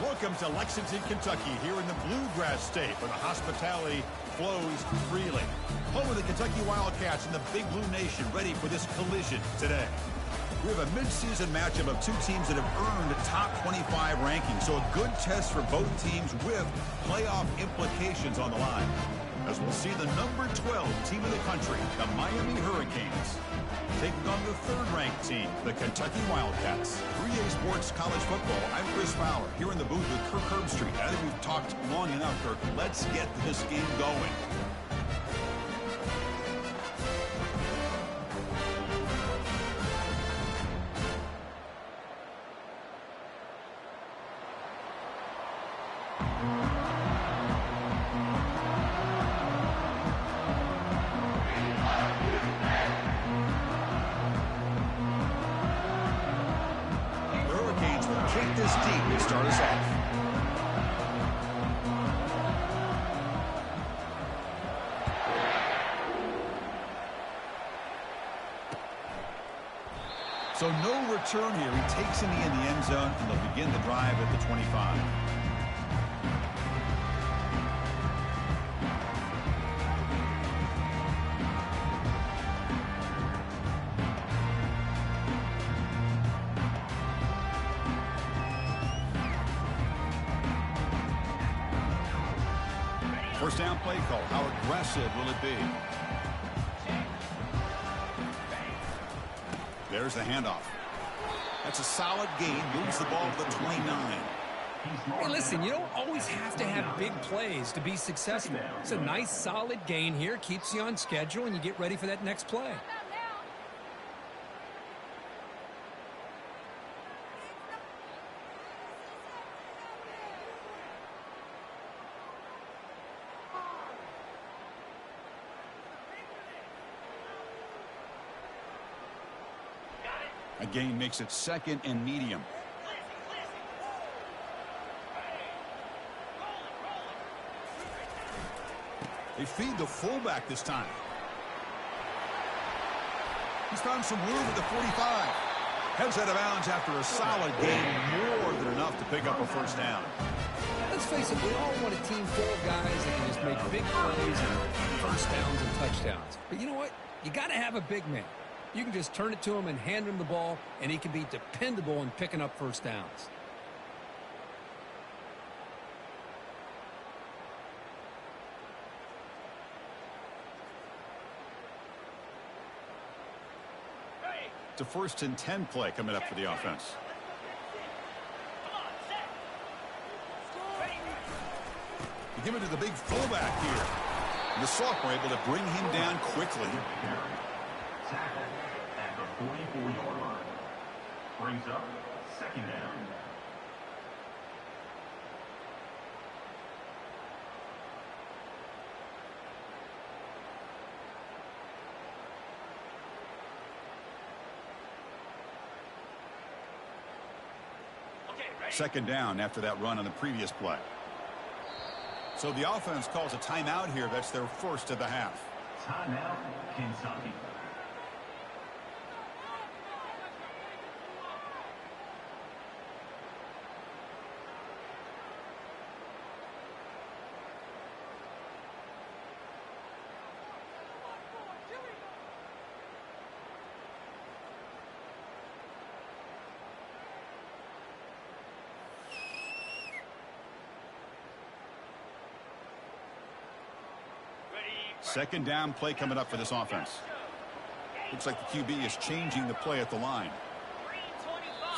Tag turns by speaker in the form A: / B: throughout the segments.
A: Welcome to Lexington, Kentucky, here in the Bluegrass State, where the hospitality flows freely. Home of the Kentucky Wildcats and the Big Blue Nation, ready for this collision today. We have a midseason matchup of two teams that have earned top 25 rankings, so a good test for both teams with playoff implications on the line. As we'll see the number 12 team in the country, the Miami Hurricanes, taking on the third-ranked team, the Kentucky Wildcats. 3A Sports College Football, I'm Chris Fowler, here in the booth with Kirk Herbstreit. I think we've talked long enough, Kirk. Let's get this game going. Kick this deep to start us off. So no return here. He takes him in the end zone, and they'll begin the drive at the 25. First down play call. How aggressive will it be? There's the handoff. That's a solid gain. Moves the ball to the 29.
B: Hey, listen, you don't always have to have big plays to be successful. It's a nice, solid gain here. Keeps you on schedule, and you get ready for that next play.
A: A gain makes it second and medium. They feed the fullback this time. He's found some room at the 45. Heads out of bounds after a solid gain, more than enough to pick up a first down.
B: Let's face it, we all want a team full of guys that can just make big plays and first downs and touchdowns. But you know what? You got to have a big man. You can just turn it to him and hand him the ball, and he can be dependable in picking up first downs.
A: It's a 1st and 10 play coming up for the offense. They give it to the big fullback here. And the sophomore able to bring him down quickly.
C: Tackle at the 44-yard line. Brings up second down.
A: Second down after that run on the previous play. So the offense calls a timeout here. That's their first of the half.
C: Timeout, Kentucky.
A: Second down play coming up for this offense. Looks like the QB is changing the play at the line.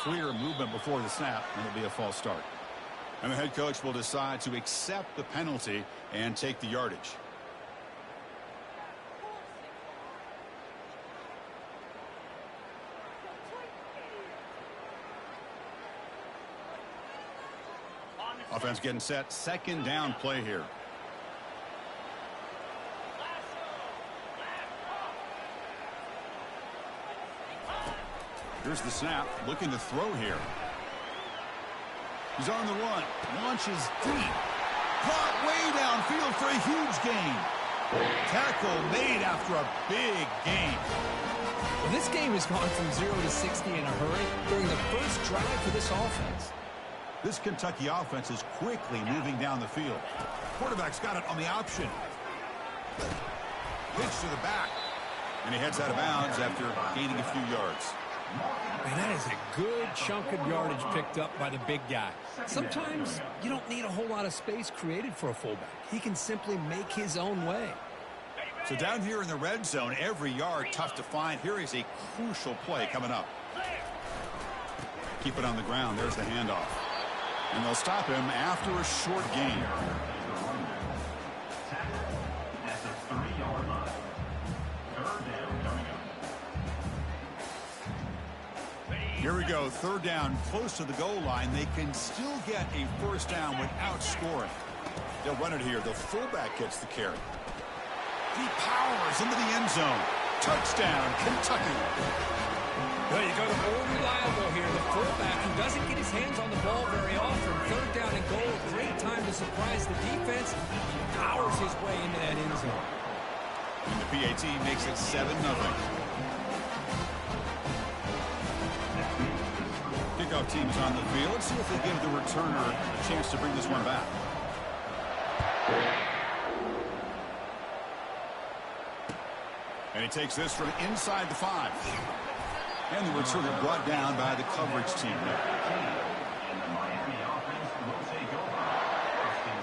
A: Clear movement before the snap, and it'll be a false start. And the head coach will decide to accept the penalty and take the yardage. Offense getting set. Second down play here. Here's the snap, looking to throw here. He's on the run, launches deep. Caught way downfield for a huge gain. Tackle made after a big gain.
B: Well, this game has gone from 0 to 60 in a hurry during the first drive for this offense.
A: This Kentucky offense is quickly moving down the field. Quarterback's got it on the option. Pitch to the back. And he heads out of bounds after gaining a few yards.
B: Man, that is a good chunk of yardage picked up by the big guy. Sometimes you don't need a whole lot of space created for a fullback. He can simply make his own way.
A: So down here in the red zone, every yard tough to find. Here is a crucial play coming up. Keep it on the ground. There's the handoff. And they'll stop him after a short gain.
C: That's a 3-yard line. Third down coming up.
A: Here we go. Third down, close to the goal line. They can still get a first down without scoring. They'll run it here. The fullback gets the carry. He powers into the end zone. Touchdown, Kentucky.
B: Well, you go to more reliable here. The fullback who doesn't get his hands on the ball very often. Third down and goal. Great time to surprise the defense. He powers his way into that end zone.
A: And the PAT makes it 7-0. Kickoff team is on the field. Let's see if they give the returner a chance to bring this one back. And he takes this from inside the 5. And the returner brought down by the coverage team.
C: And the Miami offense will take over. First and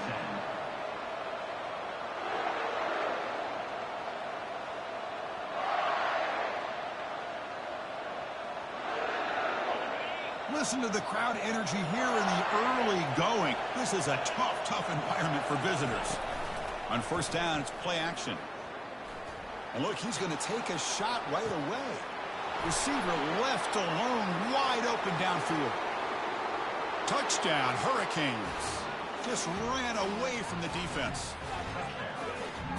C: 10.
A: Listen to the crowd energy here in the early going. This is a tough environment for visitors. On first down, it's play action. And look, he's going to take a shot right away. Receiver left alone, wide open downfield. Touchdown, Hurricanes. Just ran away from the defense.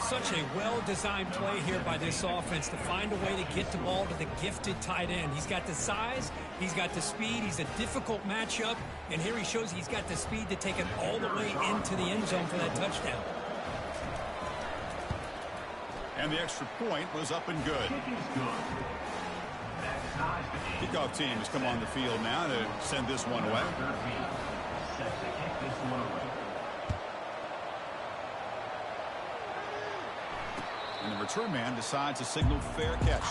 B: Such a well-designed play here by this offense to find a way to get the ball to the gifted tight end. He's got the size, he's got the speed, he's a difficult matchup, and here he shows he's got the speed to take it all the way into the end zone for that touchdown.
A: And the extra point was up and good.
C: Kick is good. That ties the game.
A: Kickoff team has come on the field now to send this one away.
C: 13. Set to kick this one away.
A: And the return man decides to signal fair catch.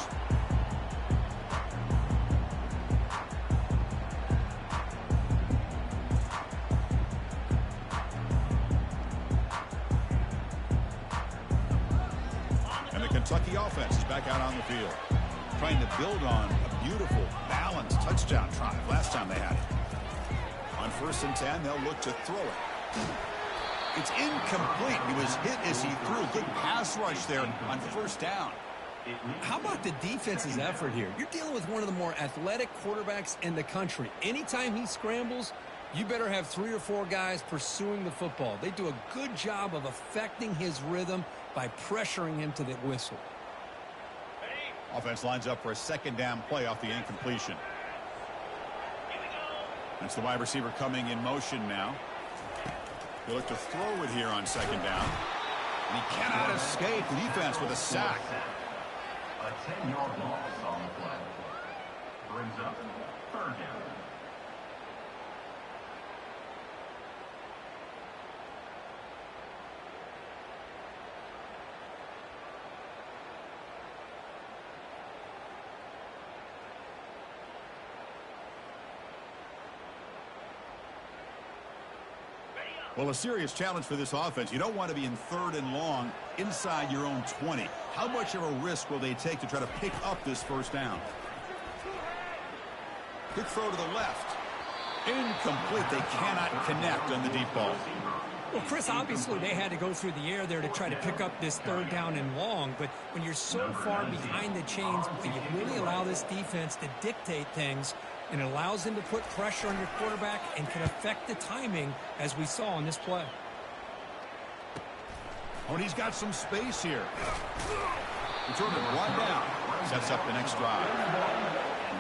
A: And the Kentucky offense is back out on the field, trying to build on a beautiful, balanced touchdown drive last time they had it. On first and 10, they'll look to throw it. It's incomplete. He was hit as he threw. Good pass rush there on first down.
B: How about the defense's effort here? You're dealing with one of the more athletic quarterbacks in the country. Anytime he scrambles, you better have 3 or 4 guys pursuing the football. They do a good job of affecting his rhythm by pressuring him to the whistle.
A: Offense lines up for a second down play off the incompletion. That's the wide receiver coming in motion now. He'll look to throw it here on second down. And he cannot escape. The defense with a sack.
C: A 10-yard loss on the play. Brings up third down.
A: Well, a serious challenge for this offense. You don't want to be in third and long inside your own 20. How much of a risk will they take to try to pick up this first down? Quick throw to the left. Incomplete. They cannot connect on the deep ball.
B: Well, Chris, obviously they had to go through the air there to try to pick up this third down and long, but when you're so far behind the chains and you really allow this defense to dictate things, and it allows them to put pressure on your quarterback and can affect the timing, as we saw on this play.
A: Oh, and he's got some space here. Returner brought down. Sets up the next drive.
C: And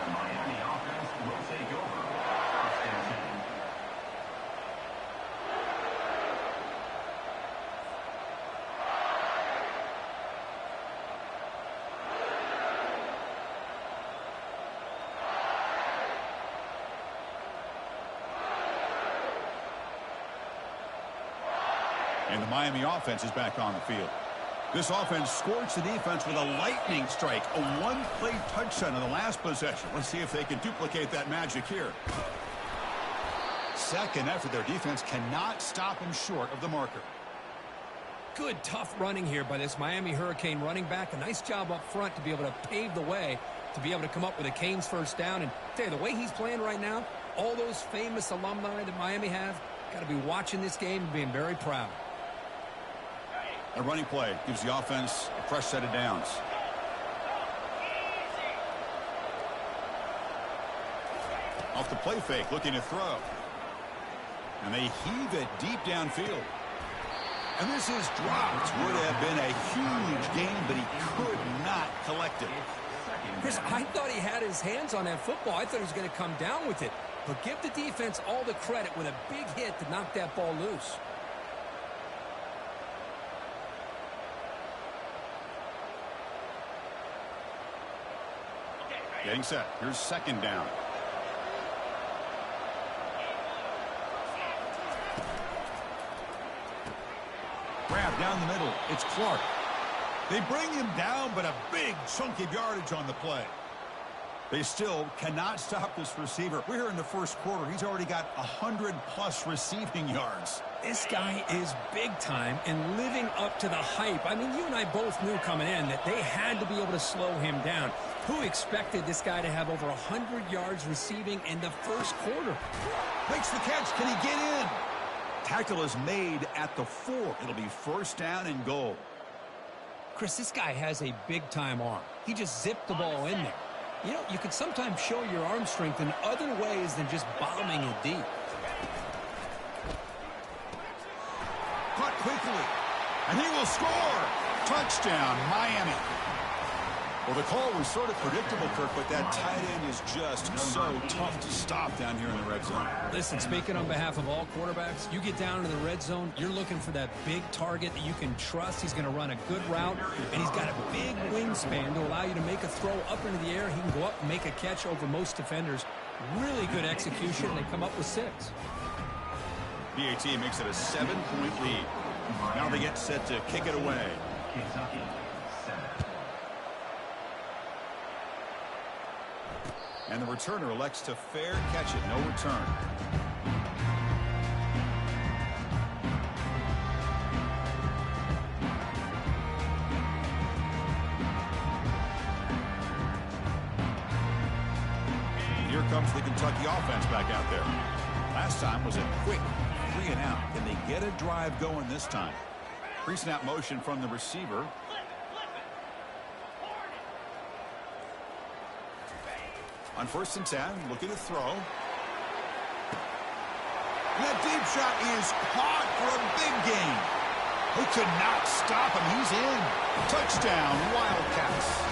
C: the Miami offense will take over. First and 10.
A: And the Miami offense is back on the field. This offense scorched the defense with a lightning strike, a one-play touchdown in the last possession. Let's see if they can duplicate that magic here. Second effort, their defense cannot stop them short of the marker.
B: Good, tough running here by this Miami Hurricane running back. A nice job up front to be able to pave the way to be able to come up with a Canes first down. And tell you, the way he's playing right now, all those famous alumni that Miami have, got to be watching this game and being very proud.
A: A running play gives the offense a fresh set of downs. Off the play fake, looking to throw. And they heave it deep downfield. And this is dropped. Would have been a huge gain, but he could not collect it.
B: Chris, I thought he had his hands on that football. I thought he was going to come down with it. But give the defense all the credit with a big hit to knock that ball loose.
A: Getting set. Here's second down. Grab down the middle. It's Clark. They bring him down, but a big chunk of yardage on the play. They still cannot stop this receiver. We're here in the first quarter. He's already got 100-plus receiving yards.
B: This guy is big time and living up to the hype. I mean, you and I both knew coming in that they had to be able to slow him down. Who expected this guy to have over 100 yards receiving in the first quarter?
A: Makes the catch. Can he get in? Tackle is made at the 4. It'll be first down and goal.
B: Chris, this guy has a big-time arm. He just zipped the ball in there. You know, you can sometimes show your arm strength in other ways than just bombing it deep.
A: Caught quickly, and he will score. Touchdown, Miami. Well, the call was sort of predictable, Kirk, but that tight end is just so tough to stop down here in the red zone.
B: Listen, speaking on behalf of all quarterbacks, you get down into the red zone, you're looking for that big target that you can trust. He's going to run a good route, and he's got a big wingspan to allow you to make a throw up into the air. He can go up and make a catch over most defenders. Really good execution. They come up with 6.
A: PAT makes it a 7-point lead. Now they get set to kick it away.
C: Kentucky, 7.
A: And the returner elects to fair catch it. No return. And here comes the Kentucky offense back out there. Last time was a quick 3 and out. Can they get a drive going this time? Pre-snap motion from the receiver. On 1st and 10, looking to throw. And that deep shot is caught for a big gain. They could not stop him. He's in. Touchdown, Wildcats.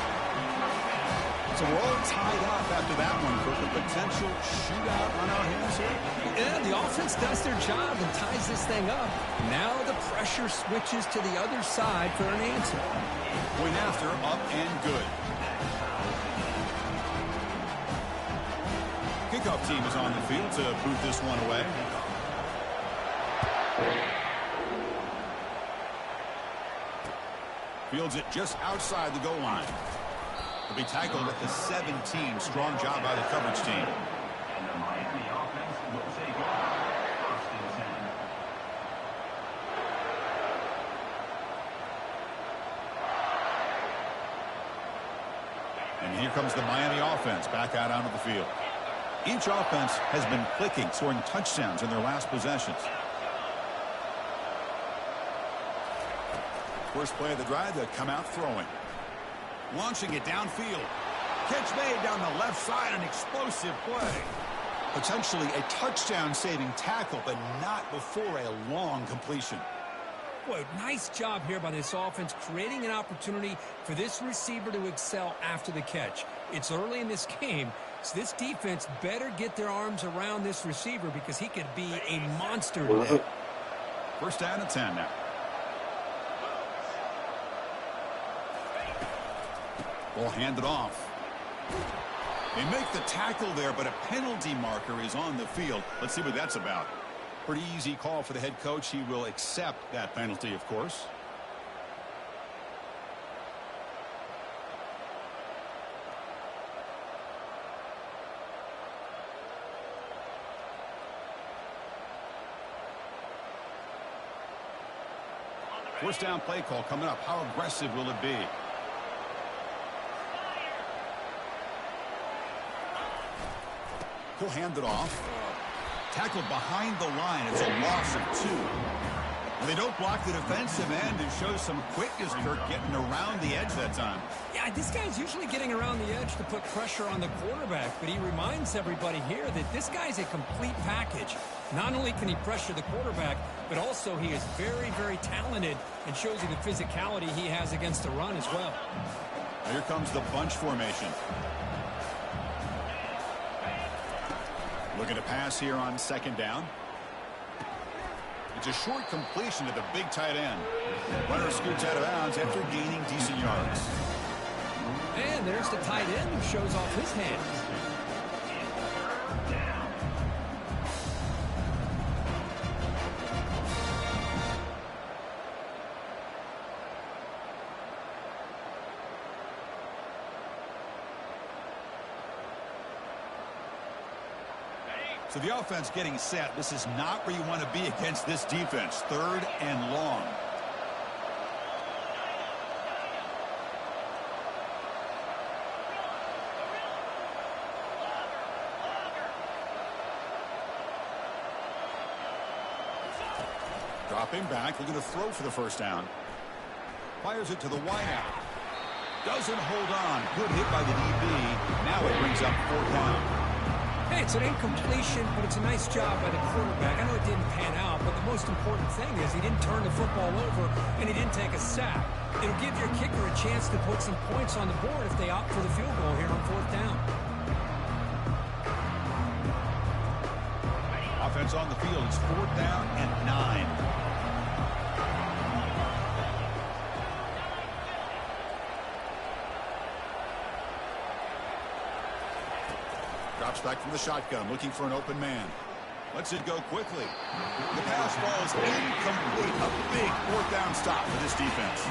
A: So we're all tied up after that one for the potential shootout on our hands here.
B: Yeah, the offense does their job and ties this thing up. Now the pressure switches to the other side for an answer.
A: Point after, up and good. Kickoff team is on the field to boot this one away. Fields it just outside the goal line. He'll be tackled at the 17. Strong job by the coverage team.
C: And the Miami offense will take over. 1st and 10.
A: And here comes the Miami offense back out onto the field. Each offense has been clicking, scoring touchdowns in their last possessions. First play of the drive, they come out throwing. Launching it downfield. Catch made down the left side, an explosive play. Potentially a touchdown-saving tackle, but not before a long completion.
B: Boy, nice job here by this offense, creating an opportunity for this receiver to excel after the catch. It's early in this game, so this defense better get their arms around this receiver because he could be a monster today.
A: First down and 10 now. Ball handed off. They make the tackle there, but a penalty marker is on the field. Let's see what that's about. Pretty easy call for the head coach. He will accept that penalty, of course. First down play call coming up. How aggressive will it be? He'll hand it off. Tackled behind the line. It's a loss of 2. And they don't block the defensive end and show some quickness, Kirk, getting around the edge that time.
B: Yeah, this guy's usually getting around the edge to put pressure on the quarterback, but he reminds everybody here that this guy's a complete package. Not only can he pressure the quarterback, but also he is very, very talented and shows you the physicality he has against the run as well.
A: Here comes the bunch formation. Looking to pass here on second down. It's a short completion to the big tight end. Runner scoots out of bounds after gaining decent yards.
B: And there's the tight end who shows off his hands.
A: So the offense getting set. This is not where you want to be against this defense. 3rd and long. Dropping back, looking to throw for the first down. Fires it to the wideout. Doesn't hold on. Good hit by the DB. Now it brings up 4th down.
B: Hey, it's an incompletion, but it's a nice job by the quarterback. I know it didn't pan out, but the most important thing is he didn't turn the football over and he didn't take a sack. It'll give your kicker a chance to put some points on the board if they opt for the field goal here on 4th down.
A: Offense on the field. It's 4th down and 9. Drops back from the shotgun, looking for an open man. Lets it go quickly. The pass falls incomplete. A big 4th down stop for this defense.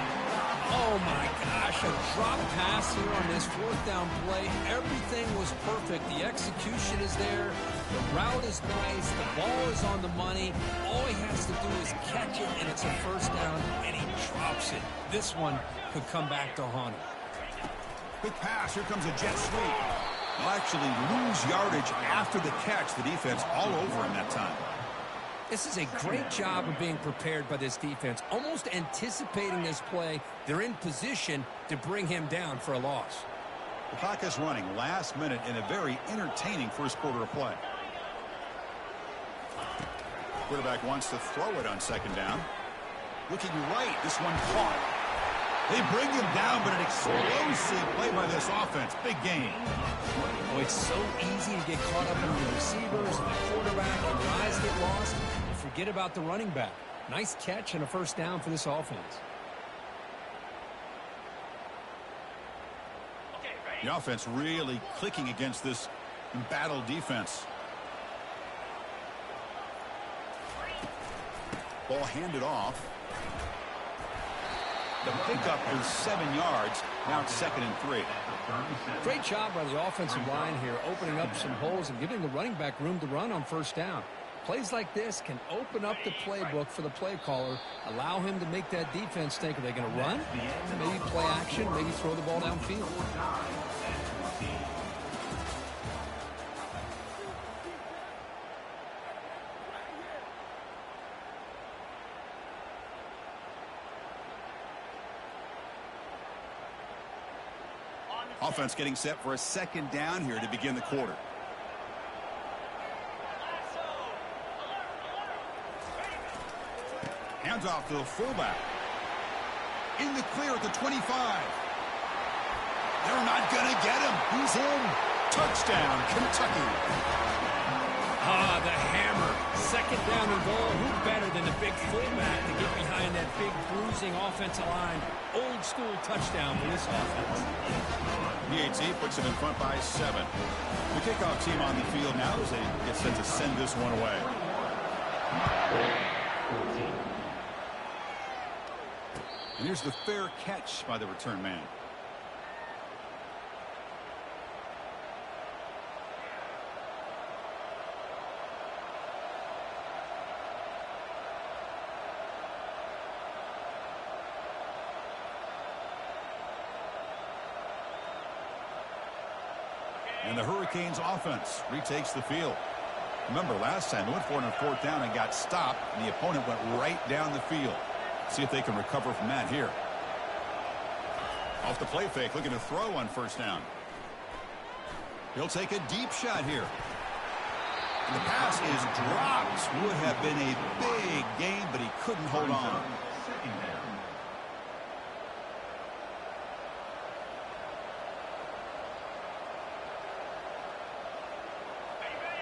B: Oh, my gosh. A drop pass here on this 4th down play. Everything was perfect. The execution is there. The route is nice. The ball is on the money. All he has to do is catch it, and it's a 1st down, and he drops it. This one could come back to haunt him.
A: Quick pass. Here comes a jet sweep. Will actually lose yardage after the catch. The defense all over him that time.
B: This is a great job of being prepared by this defense, almost anticipating this play. They're in position to bring him down for a loss.
A: The clock is running last minute in a very entertaining first quarter of play. Quarterback wants to throw it on second down. Looking right, this one caught. They bring him down, but an explosive play by this offense. Big game.
B: Oh, it's so easy to get caught up in the receivers and the quarterback, and your eyes get lost. You forget about the running back. Nice catch and a 1st down for this offense.
A: The offense really clicking against this embattled defense. Ball handed off. The pickup is 7 yards. Now it's 2nd and 3.
B: Great job by the offensive line here, opening up some holes and giving the running back room to run on 1st down. Plays like this can open up the playbook for the play caller, allow him to make that defense think, are they going to run? Maybe play action, maybe throw the ball downfield.
A: Offense getting set for a 2nd down here to begin the quarter. Hands off to the fullback. In the clear at the 25. They're not going to get him. He's in. Touchdown, Kentucky.
B: Ah, the hammer. 2nd down and goal. Who better than the big fullback to get behind that big bruising offensive line? Old school touchdown for this offense.
A: The AT puts him in front by 7. The kickoff team on the field now as they get set to send this one away.
C: 14.
A: And here's the fair catch by the return man. And the Hurricanes offense retakes the field. Remember, last time they went for it on fourth down and got stopped, and the opponent went right down the field. See if they can recover from that here. Off the play fake, looking to throw on first down. He'll take a deep shot here. And the pass is dropped. Would have been a big game, but he couldn't hold on.
C: Second down.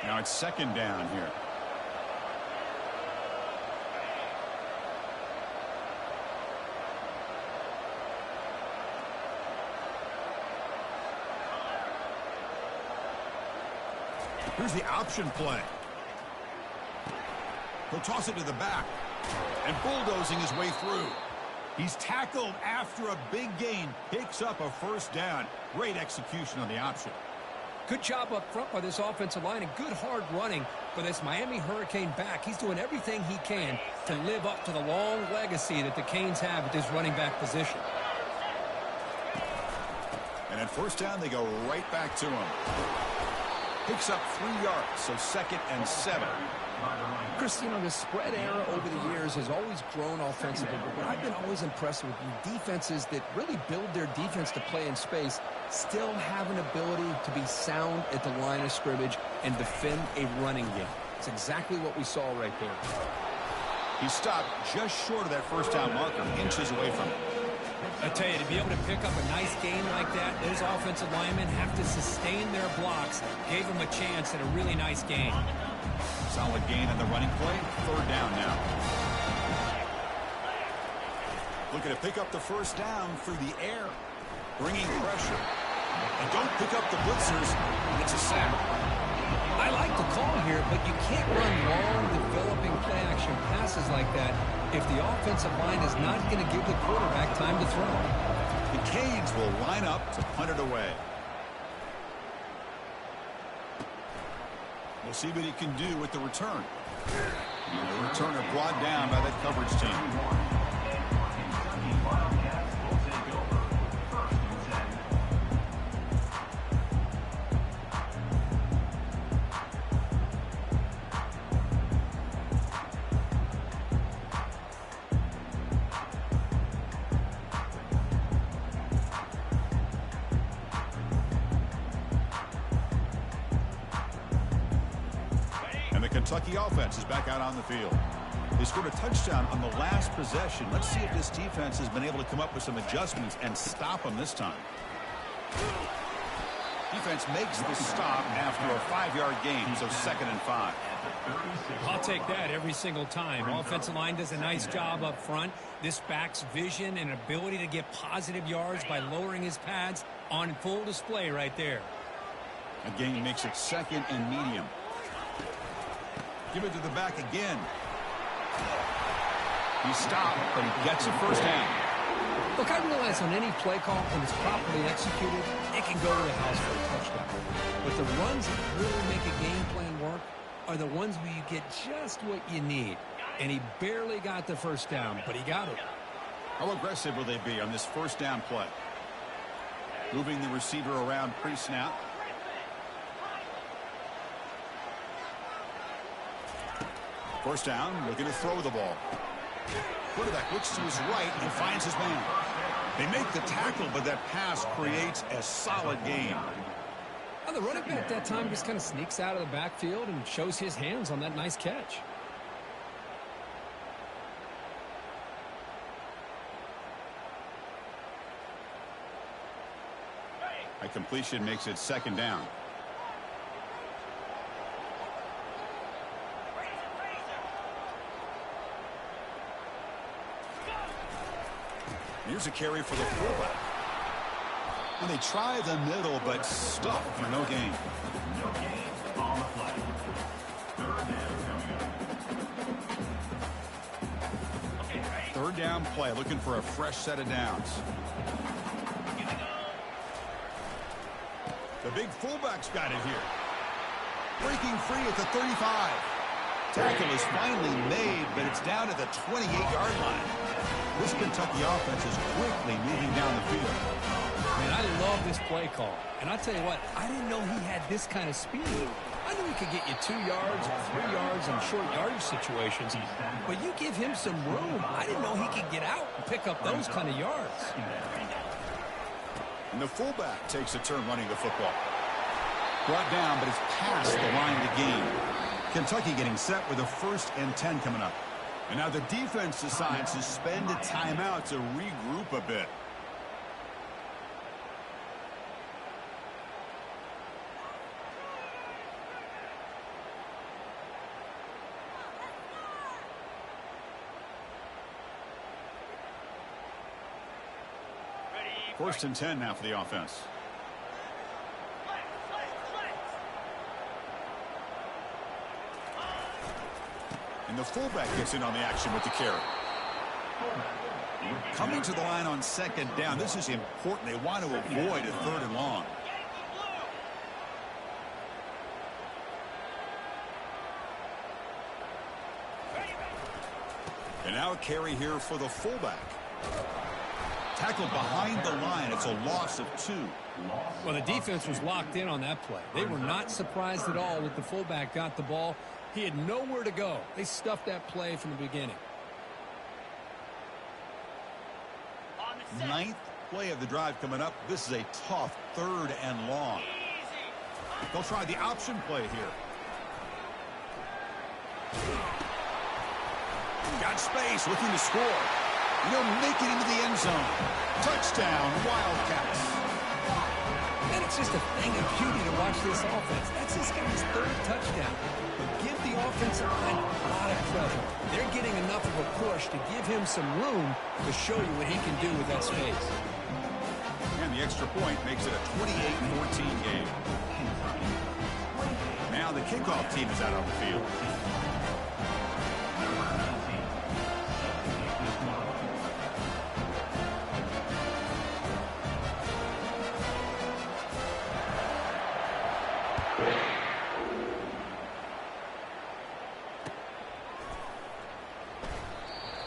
A: Now it's second down here. Here's the option play. He'll toss it to the back. And bulldozing his way through. He's tackled after a big gain. Picks up a first down. Great execution on the option.
B: Good job up front by this offensive line and good hard running for this Miami Hurricane back. He's doing everything he can to live up to the long legacy that the Canes have at this running back position.
A: And at first down, they go right back to him. Picks up 3 yards, so second and 7.
B: Chris, you know, the spread era over the years has always grown offensively, but what I've been always impressed with defenses that really build their defense to play in space still have an ability to be sound at the line of scrimmage and defend a running game. It's exactly what we saw right there.
A: He stopped just short of that first down marker, inches away from it.
B: I tell you, to be able to pick up a nice game like that, those offensive linemen have to sustain their blocks. Gave them a chance at a really nice game.
A: Solid gain on the running play. Third down now. Looking to pick up the first down through the air. Bringing pressure. And don't pick up the blitzers. It's a sack.
B: I like the call here, but you can't run long, developing play-action passes like that if the offensive line is not going to give the quarterback time to throw.
A: The Canes will line up to punt it away. We'll see what he can do with the return. And the returner brought down by that coverage team.
C: Wildcats will take over. First and 10.
A: Kentucky offense is back out on the field. They scored a touchdown on the last possession. Let's see if this defense has been able to come up with some adjustments and stop them this time. Defense makes the stop after a 5-yard gain, so second and 5.
B: I'll take that every single time. Offensive line does a nice job up front. This back's vision and ability to get positive yards by lowering his pads on full display right there.
A: Again, makes it second and medium. Give it to the back again. He stopped, but he gets a first down.
B: Look, I realize on any play call, when it's properly executed, it can go to the house for a touchdown. But the runs that really make a game plan work are the ones where you get just what you need. And he barely got the first down, but he got it.
A: How aggressive will they be on this first down play? Moving the receiver around pre-snap. First down, looking to throw the ball. Quarterback looks to his right and finds his man. They make the tackle, but that pass creates a solid gain.
B: Well, the running back that time just kind of sneaks out of the backfield and shows his hands on that nice catch.
A: A completion makes it second down. Here's a carry for the fullback. And they try the middle, but stuck for no gain.
C: No gain on the play. Third down coming up.
A: Third down play, looking for a fresh set of downs. The big fullback's got it here. Breaking free at the 35. Tackle is finally made, but it's down at the 28-yard line. This Kentucky offense is quickly moving down the field.
B: Man, I love this play call. And I'll tell you what, I didn't know he had this kind of speed. I knew he could get you 2 yards or 3 yards in short yardage situations. But you give him some room. I didn't know he could get out and pick up those kind of yards.
A: And the fullback takes a turn running the football. Brought down, but it's past the line to gain. Kentucky getting set with a 1st and 10 coming up. And now the defense decides to spend a timeout to regroup a bit. First and 10 now for the offense. And the fullback gets in on the action with the carry. Coming to the line on 2nd down. This is important. They want to avoid a 3rd and long. And now a carry here for the fullback. Tackled behind the line. It's a loss of 2.
B: Well, the defense was locked in on that play. They were not surprised at all that the fullback got the ball. He had nowhere to go. They stuffed that play from the beginning.
A: 9th play of the drive coming up. This is a tough 3rd and long. They'll try the option play here. Got space, looking to score. They'll make it into the end zone. Touchdown, Wildcats.
B: And it's just a thing of beauty to watch this offense. That's this guy's 3rd touchdown. But give the offensive line a lot of credit. They're getting enough of a push to give him some room to show you what he can do with that space.
A: And the extra point makes it a 28-14 game. Now the kickoff team is out on the field.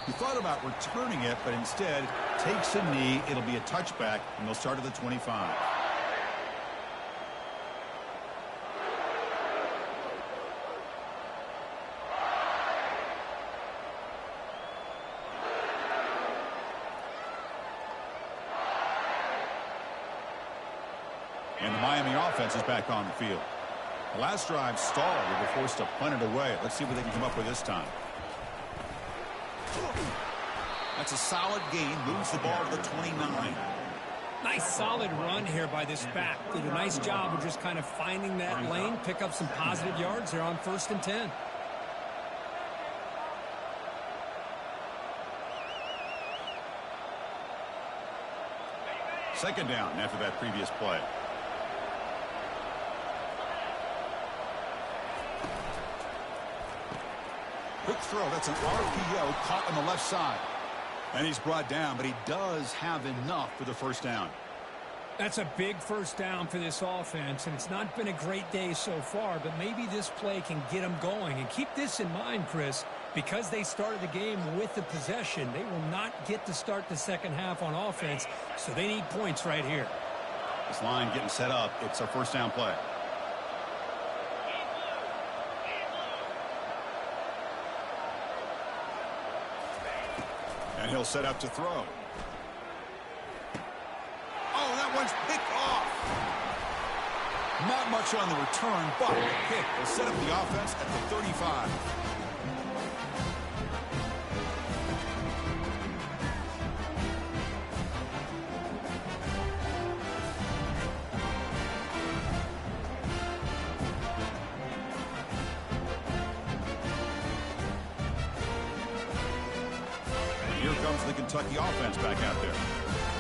A: He thought about returning it, but instead takes a knee. It'll be a touchback, and they'll start at the 25. And the Miami offense is back on the field. The last drive stalled. They were forced to punt it away. Let's see what they can come up with this time. That's a solid gain. Moves the ball to the 29.
B: Nice solid run here by this back. Did a nice job of just kind of finding that lane, pick up some positive yards there on 1st and 10.
A: Second down after that previous play. Quick throw. That's an RPO caught on the left side. And he's brought down, but he does have enough for the 1st down.
B: That's a big 1st down for this offense, and it's not been a great day so far, but maybe this play can get them going. And keep this in mind, Chris, because they started the game with the possession, they will not get to start the 2nd half on offense, so they need points right here.
A: This line getting set up. It's a 1st down play. And he'll set up to throw. Oh, that one's picked off. Not much on the return, but the pick will set up the offense at the 35. Here comes the Kentucky offense back out there.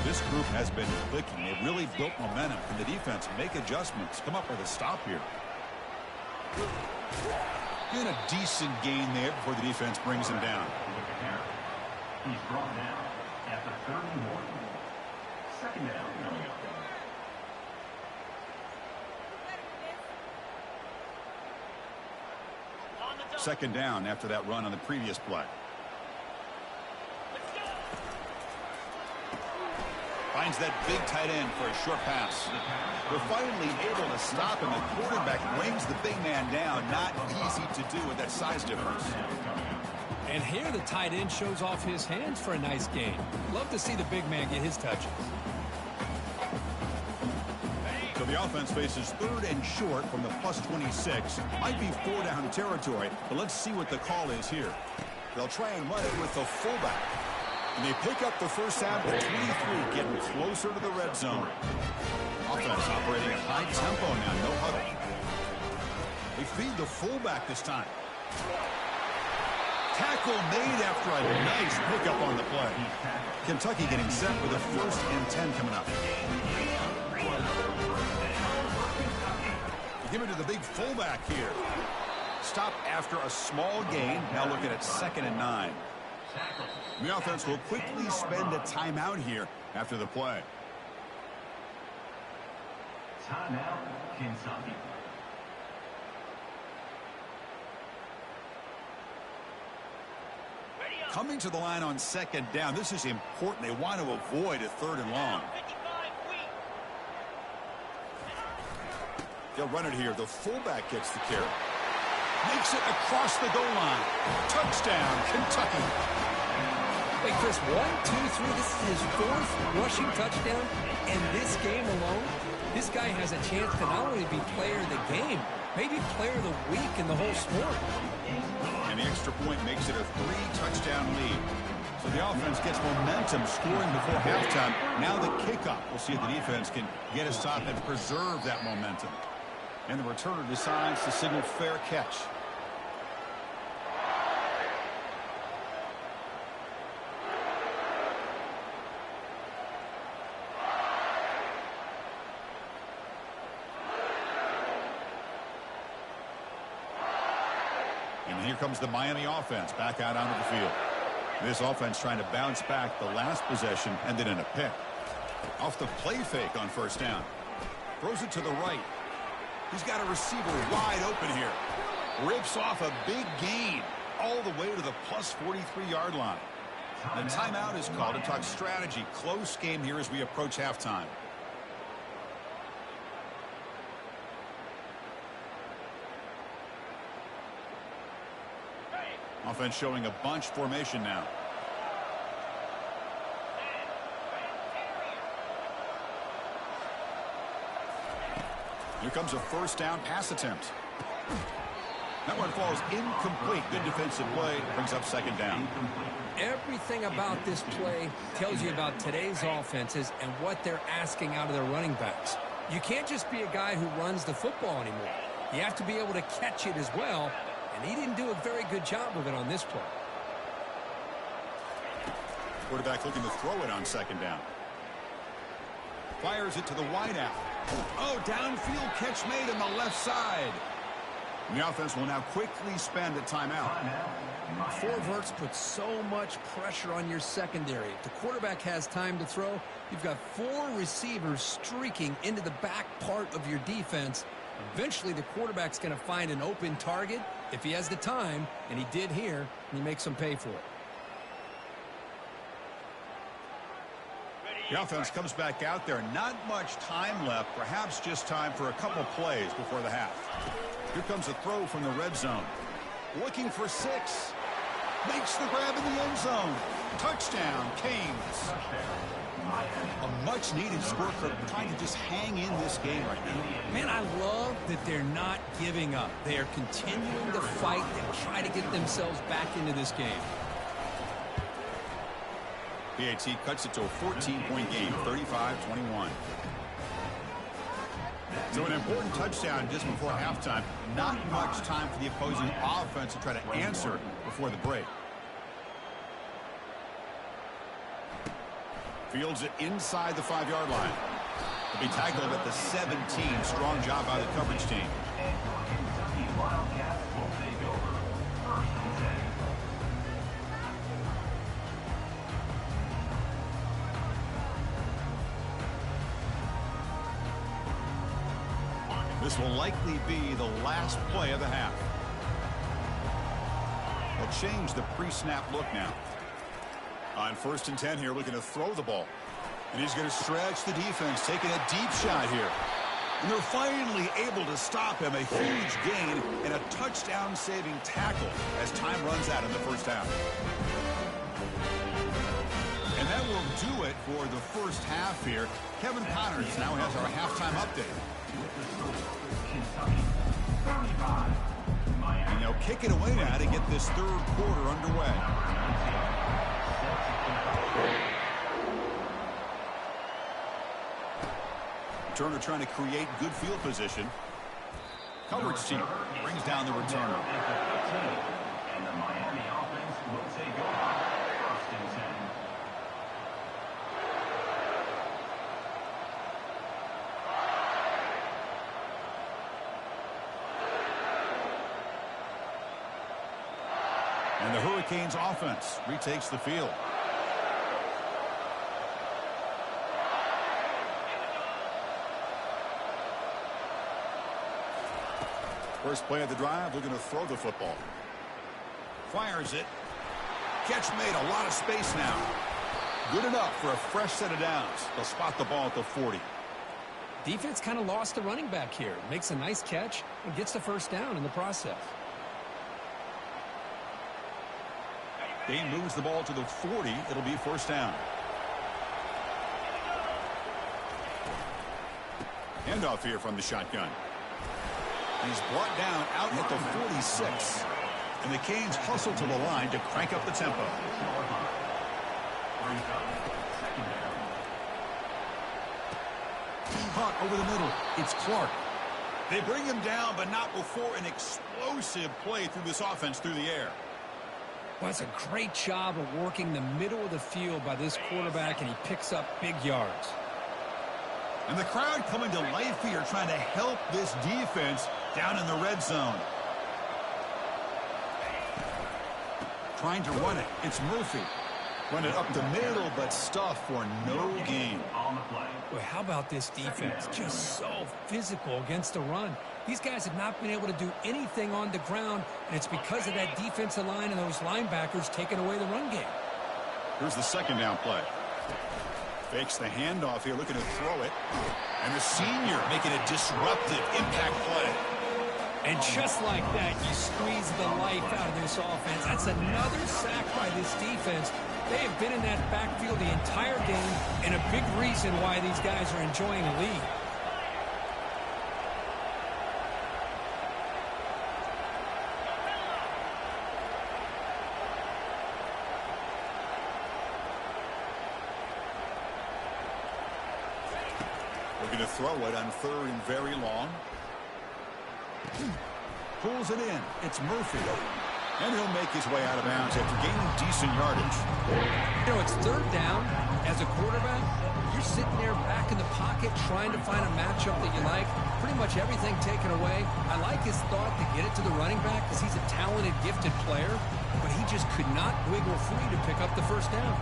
A: This group has been clicking. They've really built momentum. Can the defense make adjustments? Come up with a stop here. And a decent gain there before the defense brings him down.
C: He's brought down at the 31. Second down coming up.
A: Second down after that run on the previous play. Finds that big tight end for a short pass. We're finally able to stop him. The quarterback brings the big man down. Not easy to do with that size difference.
B: And here the tight end shows off his hands for a nice gain. Love to see the big man get his touches.
A: So the offense faces third and short from the +26. Might be 4-down territory, but let's see what the call is here. They'll try and run it with the fullback. And they pick up the first down at 23, getting closer to the red zone. Offense operating at high tempo now, no huddle. They feed the fullback this time. Tackle made after a nice pickup on the play. Kentucky getting set for the 1st and 10 coming up. Give it to the big fullback here. Stop after a small gain. Now looking at 2nd and 9. The offense will quickly spend a timeout here after the play.
C: Timeout, Kentucky.
A: Coming to the line on 2nd down. This is important. They want to avoid a 3rd and long. They'll run it here. The fullback gets the carry. Makes it across the goal line. Touchdown, Kentucky.
B: Wait, Chris, 1, 2, 3. This is his 4th rushing touchdown. And this game alone, this guy has a chance to not only be player of the game, maybe player of the week in the whole sport.
A: And the extra point makes it a 3-touchdown lead. So the offense gets momentum scoring before halftime. Now the kickoff. We'll see if the defense can get a stop and preserve that momentum. And the returner decides to signal fair catch. And here comes the Miami offense back out onto the field. This offense trying to bounce back. The last possession ended in a pick. Off the play fake on 1st down. Throws it to the right. He's got a receiver wide open here. Rips off a big gain all the way to the +43-yard line. The timeout is called to talk strategy. Close game here as we approach halftime. Offense showing a bunch formation now. Here comes a 1st down pass attempt. That one falls incomplete. Good defensive play. Brings up 2nd down.
B: Everything about this play tells you about today's offenses and what they're asking out of their running backs. You can't just be a guy who runs the football anymore. You have to be able to catch it as well, and he didn't do a very good job of it on this play.
A: Quarterback looking to throw it on 2nd down. Fires it to the wideout. Oh, downfield catch made on the left side. And the offense will now quickly spend a timeout.
B: 4 verts put so much pressure on your secondary. If the quarterback has time to throw, you've got 4 receivers streaking into the back part of your defense. Eventually, the quarterback's going to find an open target if he has the time, and he did here, and he makes them pay for it.
A: The offense comes back out there. Not much time left. Perhaps just time for a couple plays before the half. Here comes a throw from the red zone. Looking for 6. Makes the grab in the end zone. Touchdown, Canes. A much-needed score for trying to just hang in this game right now.
B: Man, I love that they're not giving up. They are continuing to fight and try to get themselves back into this game.
A: PAT cuts it to a 14-point game, 35-21. So an important touchdown just before halftime. Not much time for the opposing offense to try to answer before the break. Fields it inside the 5-yard line. To be tackled at the 17. Strong job by the coverage team. This will likely be the last play of the half. They'll change the pre-snap look now. On 1st and 10 here, looking to throw the ball. And he's going to stretch the defense, taking a deep shot here. And they're finally able to stop him. A huge gain and a touchdown-saving tackle as time runs out in the first half. And that will do it for the first half here. Kevin Connors now has our halftime update. And they'll kick it away now to get this third quarter underway. Turner trying to create good field position. Coverage team brings down the returner.
C: And the Miami offense will take over 1st and 10.
A: And the Hurricanes offense retakes the field. First play of the drive, they're going to throw the football. Fires it. Catch made, a lot of space now. Good enough for a fresh set of downs. They'll spot the ball at the 40.
B: Defense kind of lost the running back here. Makes a nice catch and gets the first down in the process.
A: Dane moves the ball to the 40. It'll be first down. Handoff here from the shotgun. He's brought down out at the 46. And the Canes hustle to the line to crank up the tempo. Caught over the middle. It's Clark. They bring him down, but not before an explosive play through this offense through the air.
B: Well, it's a great job of working the middle of the field by this quarterback, and he picks up big yards.
A: And the crowd coming to life here, trying to help this defense down in the red zone. Trying to run it. It's Murphy. Run it up the middle, but stuff for no gain.
B: Boy, how about this defense? Just so physical against the run. These guys have not been able to do anything on the ground, and it's because of that defensive line and those linebackers taking away the run game.
A: Here's the second down play. Fakes the handoff here, looking to throw it. And the senior making a disruptive impact play.
B: And just like that, you squeeze the life out of this offense. That's another sack by this defense. They have been in that backfield the entire game, and a big reason why these guys are enjoying a lead.
A: Looking to throw it on 3rd and very long. Pulls it in. It's Murphy. And he'll make his way out of bounds after gaining decent yardage.
B: You know, it's 3rd down. As a quarterback, you're sitting there back in the pocket trying to find a matchup that you like. Pretty much everything taken away. I like his thought to get it to the running back because he's a talented, gifted player. But he just could not wiggle free to pick up the first down.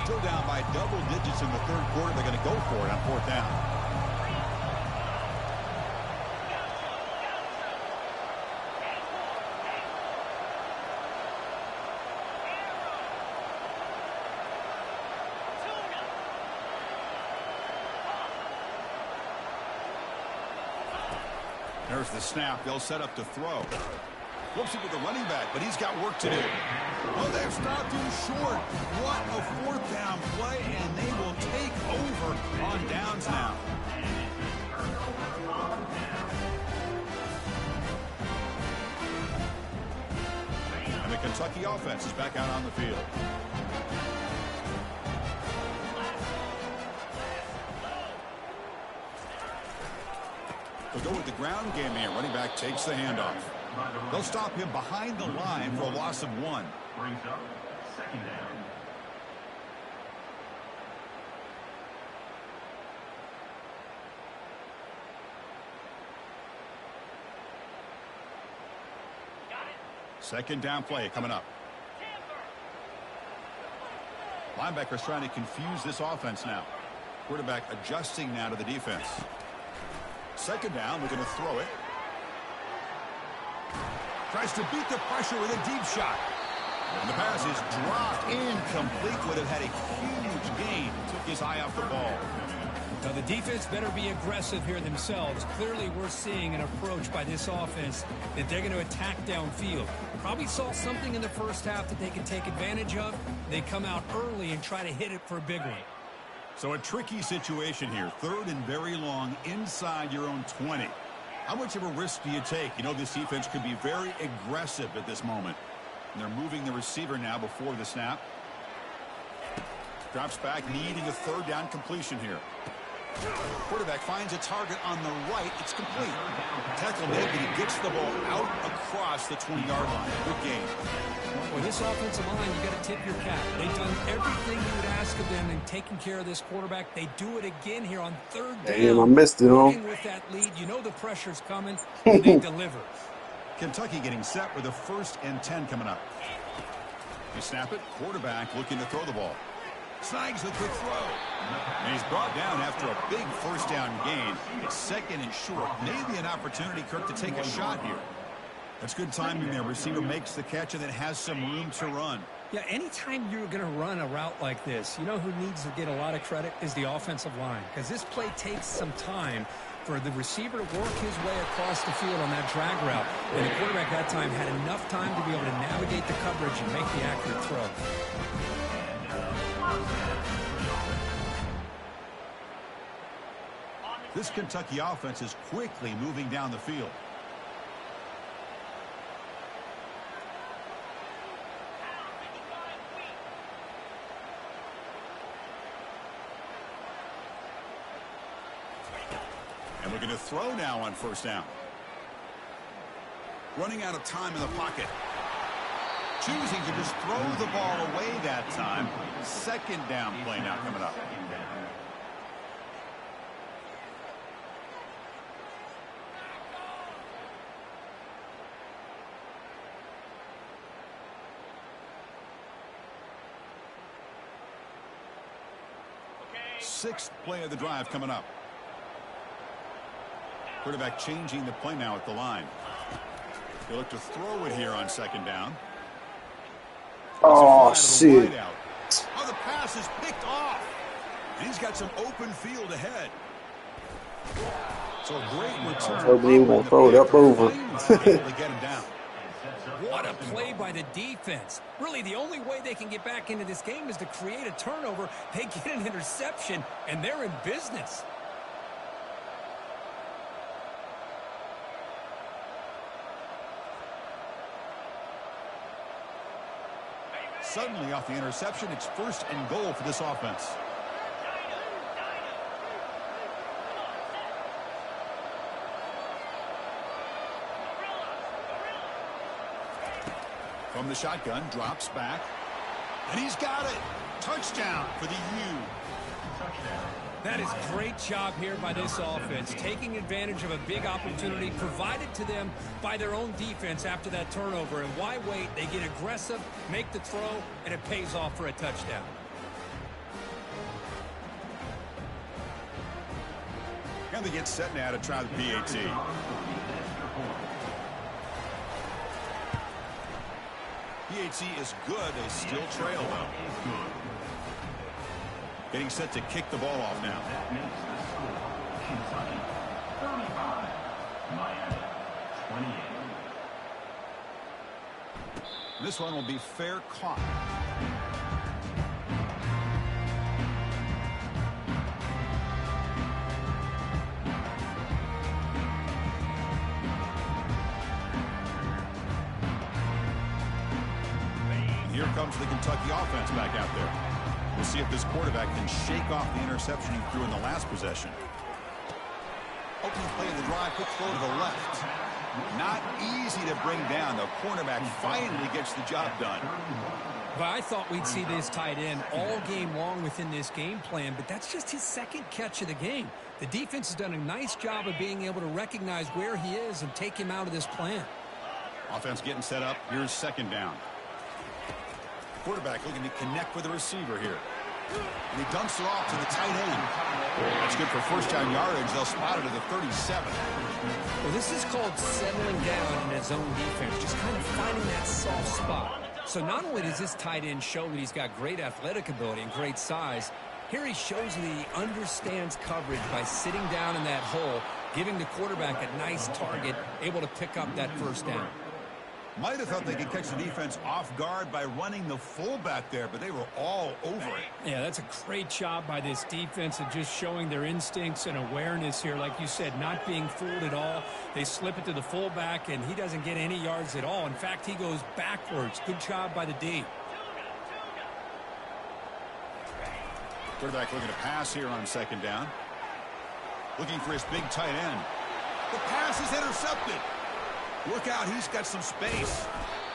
A: Still down by double digits in the 3rd quarter. They're going to go for it on 4th down. There's the snap. They'll set up to throw. Flips it with the running back, but he's got work to do. Oh, they've stopped him short. What a 4th down play, and they will take over on downs now. And the Kentucky offense is back out on the field. They'll go with the ground game here. Running back takes the handoff. They'll stop him behind the line for a loss of 1.
C: Brings up 2nd down.
A: Second down play coming up. Linebackers trying to confuse this offense now. Quarterback adjusting now to the defense. Second down, looking to throw it. Tries to beat the pressure with a deep shot. And the pass is dropped incomplete. Would have had a huge gain. Took his eye off the ball.
B: Now the defense better be aggressive here themselves. Clearly we're seeing an approach by this offense that they're going to attack downfield. Probably saw something in the first half that they can take advantage of. They come out early and try to hit it for a big one.
A: So a tricky situation here. Third and very long inside your own 20. How much of a risk do you take? You know this defense could be very aggressive at this moment. And they're moving the receiver now before the snap. Drops back, needing a third down completion here. Quarterback finds a target on the right. It's complete. Tackle made, but he gets the ball out across the 20-yard line. Good game.
B: Well, this offensive line, you got to tip your cap. They've done everything you would ask of them in taking care of this quarterback. They do it again here on third down.
D: Damn, I missed it, huh?
B: With that lead, you know the pressure's coming, and they deliver.
A: Kentucky getting set with a 1st and 10 coming up. You snap it. Quarterback looking to throw the ball. Snags the quick throw. And he's brought down after a big first down gain. It's 2nd and short. Maybe an opportunity, Kirk, to take a shot here. That's good timing there. Receiver makes the catch and then has some room to run.
B: Yeah, anytime you're going to run a route like this, you know who needs to get a lot of credit is the offensive line. Because this play takes some time for the receiver to work his way across the field on that drag route. And the quarterback that time had enough time to be able to navigate the coverage and make the accurate throw.
A: This Kentucky offense is quickly moving down the field. And looking to throw now on 1st down. Running out of time in the pocket. Choosing to just throw the ball away that time. 2nd down play now coming up. Sixth play of the drive coming up. Quarterback changing the play now at the line. They look to throw it here on 2nd down.
D: Oh, shit.
A: Oh, the pass is picked off. And he's got some open field ahead. So a great return.
D: Hopefully he won't throw it up over.
A: To get him down.
B: What a play by the defense. Really, the only way they can get back into this game is to create a turnover. They get an interception, and they're in business.
A: Suddenly, off the interception, it's 1st and goal for this offense. From the shotgun, drops back. And he's got it. Touchdown for the U.
B: That is great job here by this offense, taking advantage of a big opportunity provided to them by their own defense after that turnover. And why wait? They get aggressive, make the throw, and it pays off for a touchdown.
A: And they get set now to try the PAT. PAT is good. They still trail, though. Getting set to kick the ball off now.
C: Kentucky 35, Miami 28.
A: This one will be fair caught. Here comes the Kentucky offense back out there. We'll see if this quarterback can shake off the interception he threw in the last possession. Opening play of the drive, quick throw to the left. Not easy to bring down. The cornerback finally gets the job done.
B: But I thought we'd see this tight end all game long within this game plan, but that's just his 2nd catch of the game. The defense has done a nice job of being able to recognize where he is and take him out of this plan.
A: Offense getting set up. Here's 2nd down. Quarterback looking to connect with the receiver here. And he dunks it off to the tight end. That's good for first-down yardage. They'll spot it at the 37.
B: Well, this is called settling down in his own defense, just kind of finding that soft spot. So not only does this tight end show that he's got great athletic ability and great size, here he shows that he understands coverage by sitting down in that hole, giving the quarterback a nice target, able to pick up that first down.
A: Might have thought they could catch the defense off guard by running the fullback there, but they were all over it.
E: Yeah, that's a great job by this defense of just showing their instincts and awareness here. Like you said, not being fooled at all. They slip it to the fullback, and he doesn't get any yards at all. In fact, he goes backwards. Good job by the D.
A: Quarterback looking to pass here on second down. Looking for his big tight end. The pass is intercepted. Look out, he's got some space.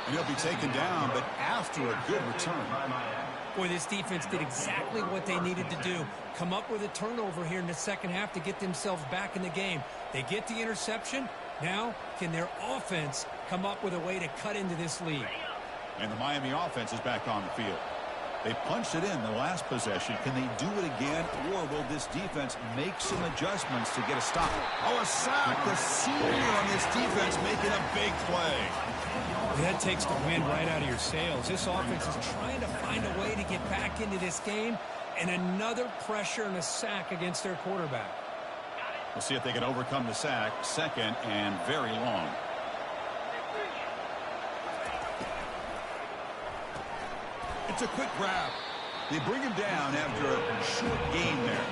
A: And he'll be taken down, but after a good return.
E: Boy, this defense did exactly what they needed to do. Come up with a turnover here in the second half to get themselves back in the game. They get the interception. Now, can their offense come up with a way to cut into this lead?
A: And the Miami offense is back on the field. They punched it in the last possession. Can they do it again, or will this defense make some adjustments to get a stop? Oh, a sack. The senior on this defense making a big play.
E: That takes the wind right out of your sails. This offense is trying to find a way to get back into this game, and another pressure and a sack against their quarterback.
A: We'll see if they can overcome the sack. Second and very long. It's a quick grab. They bring him down after a short gain there.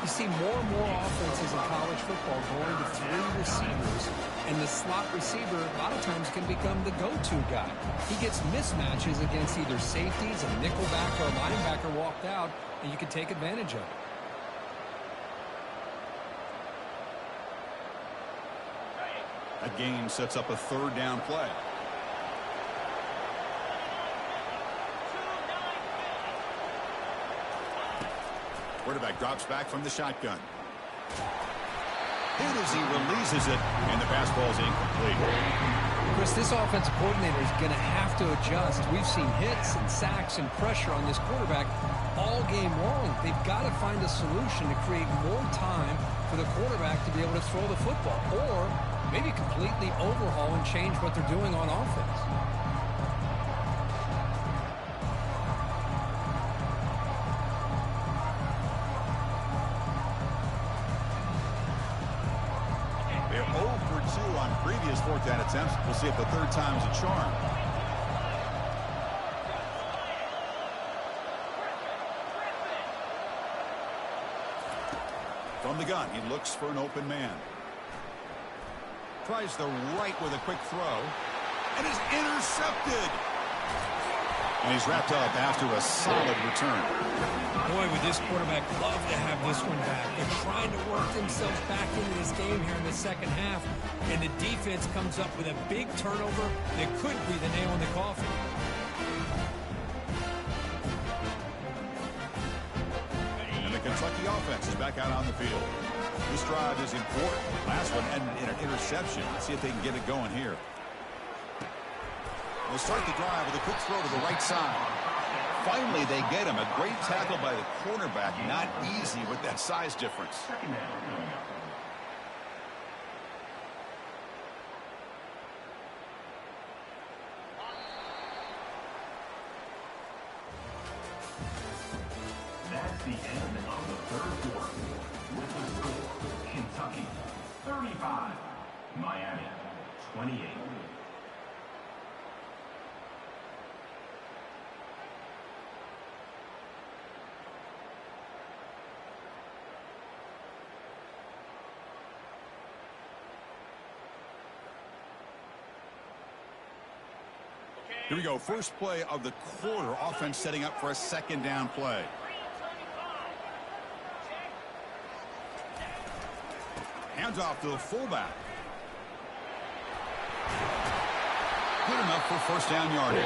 B: You see more and more offenses in college football going to three receivers, and the slot receiver a lot of times can become the go-to guy. He gets mismatches against either safeties, a nickelback, or a linebacker walked out, and you can take advantage of it.
A: That gain sets up a third down play. Quarterback drops back from the shotgun. Hit as he releases it, and the pass ball is incomplete.
B: Chris, this offensive coordinator is going to have to adjust. We've seen hits and sacks and pressure on this quarterback all game long. They've got to find a solution to create more time for the quarterback to be able to throw the football, or maybe completely overhaul and change what they're doing on offense.
A: They're 0 for 2 on previous fourth down attempts. We'll see if the third time's a charm. From the gun, he looks for an open man. Tries the right with a quick throw. And is intercepted. And he's wrapped up after a solid return.
E: Boy, would this quarterback love to have this one back. They're trying to work themselves back into this game here in the second half. And the defense comes up with a big turnover that could be the nail in the coffin.
A: And the Kentucky offense is back out on the field. This drive is important. Last one ended in an interception. Let's see if they can get it going here. They'll start the drive with a quick throw to the right side. Finally, they get him. A great tackle by the cornerback. Not easy with that size difference.
C: That's the end of the third quarter. With the score, Kentucky 35, Miami 28.
A: Here we go. First play of the quarter. Offense setting up for a second down play. Hands off to the fullback. Good enough for first down yardage.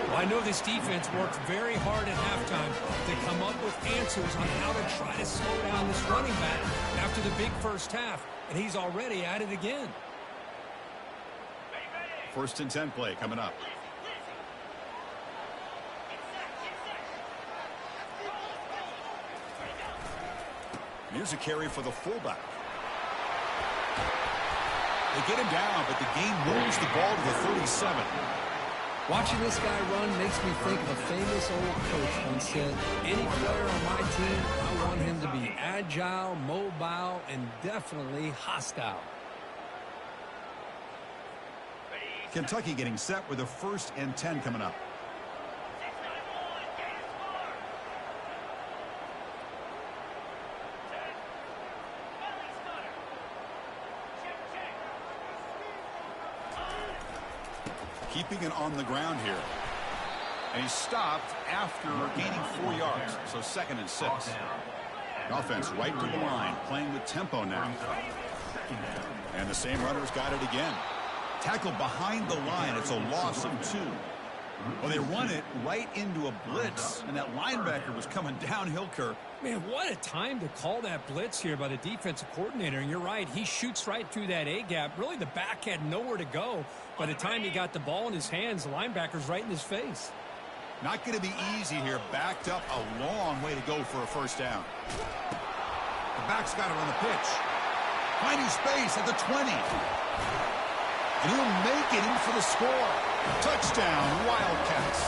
E: Well, I know this defense worked very hard at halftime to come up with answers on how to try to slow down this running back after the big first half, and he's already at it again.
A: First and 10 play coming up. Here's a carry for the fullback. They get him down, but the game moves the ball to the 37.
B: Watching this guy run makes me think of a famous old coach once said, any player on my team, I want him to be agile, mobile, and definitely hostile.
A: Kentucky getting set with a 1st and 10 coming up. Keeping it on the ground here. And he stopped after gaining 4 yards. So 2nd and 6. The offense right to the line, playing with tempo now. And the same runner's got it again. Tackled behind the line. It's a loss of 2. Well, they run it right into a blitz, and that linebacker was coming downhill, Kirk.
E: Man, what a time to call that blitz here by the defensive coordinator. And you're right, he shoots right through that A-gap. Really, the back had nowhere to go. By the time he got the ball in his hands, the linebacker's right in his face.
A: Not going to be easy here. Backed up a long way to go for a 1st down. The back's got it on the pitch. Finding space at the 20. And he'll make it in for the score. Touchdown, Wildcats.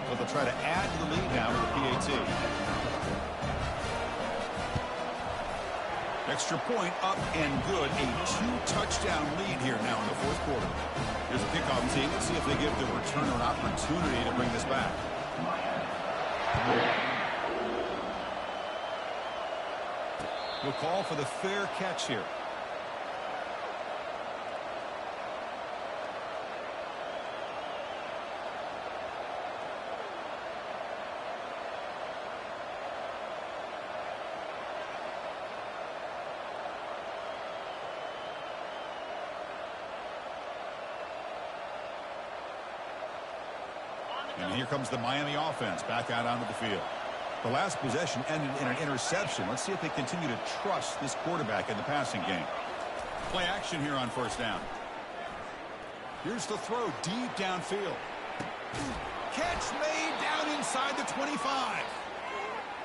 A: But they'll try to add to the lead now with the PAT. Extra point up and good. A 2-touchdown lead here now in the 4th quarter. Here's a kickoff team. Let's see if they give the returner an opportunity to bring this back. We'll call for the fair catch here. And here comes the Miami offense back out onto the field. The last possession ended in an interception. Let's see if they continue to trust this quarterback in the passing game. Play action here on 1st down. Here's the throw deep downfield. Catch made down inside the 25.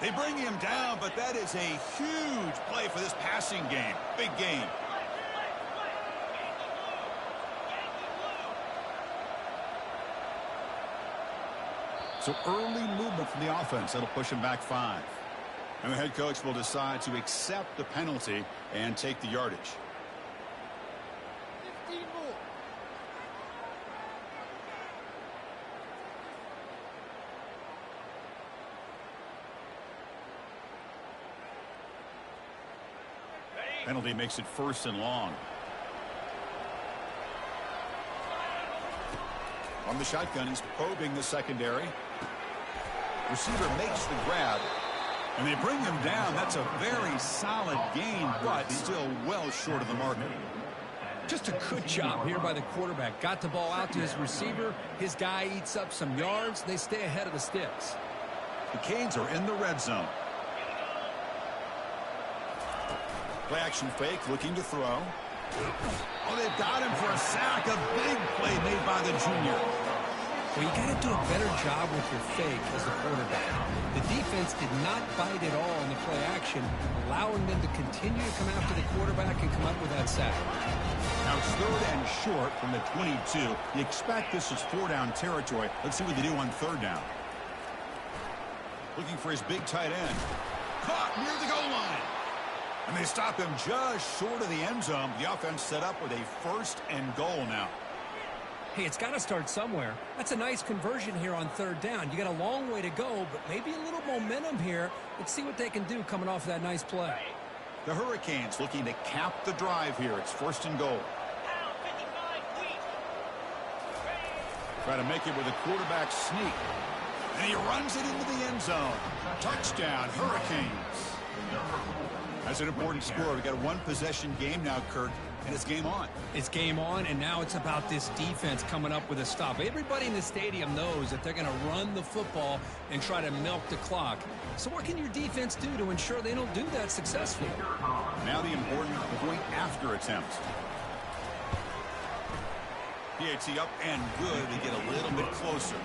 A: They bring him down, but that is a huge play for this passing game. Big game. So early movement from the offense. That'll push him back 5. And the head coach will decide to accept the penalty and take the yardage.
F: 15 more.
A: Penalty makes it 1st and long. On the shotgun, he's probing the secondary. Receiver makes the grab, and they bring him down. That's a very solid gain, but still well short of the marker.
B: Just a good job here by the quarterback. Got the ball out to his receiver. His guy eats up some yards. They stay ahead of the sticks.
A: The Canes are in the red zone. Play action fake, looking to throw. Oh, they've got him for a sack. A big play made by the junior.
B: Well, you got to do a better job with your fake as a quarterback. The defense did not bite at all in the play action, allowing them to continue to come after the quarterback and come up with that sack.
A: Now it's 3rd and short from the 22. You expect this is 4-down territory. Let's see what they do on 3rd down. Looking for his big tight end. Caught near the goal line. And they stop him just short of the end zone. The offense set up with a 1st and goal now.
E: Hey, it's got to start somewhere. That's a nice conversion here on 3rd down. You got a long way to go, but maybe a little momentum here. Let's see what they can do coming off of that nice play.
A: The Hurricanes looking to cap the drive here. It's 1st and goal. Try to make it with a quarterback sneak. And he runs it into the end zone. Touchdown, Hurricanes. That's an important score. We've got a 1-possession game now, Kirk. and it's game on.
B: It's game on, and now it's about this defense coming up with a stop. Everybody in the stadium knows that they're going to run the football and try to milk the clock. So what can your defense do to ensure they don't do that successfully?
A: Now the important point after attempt. PAT up and good. They get a little bit closer.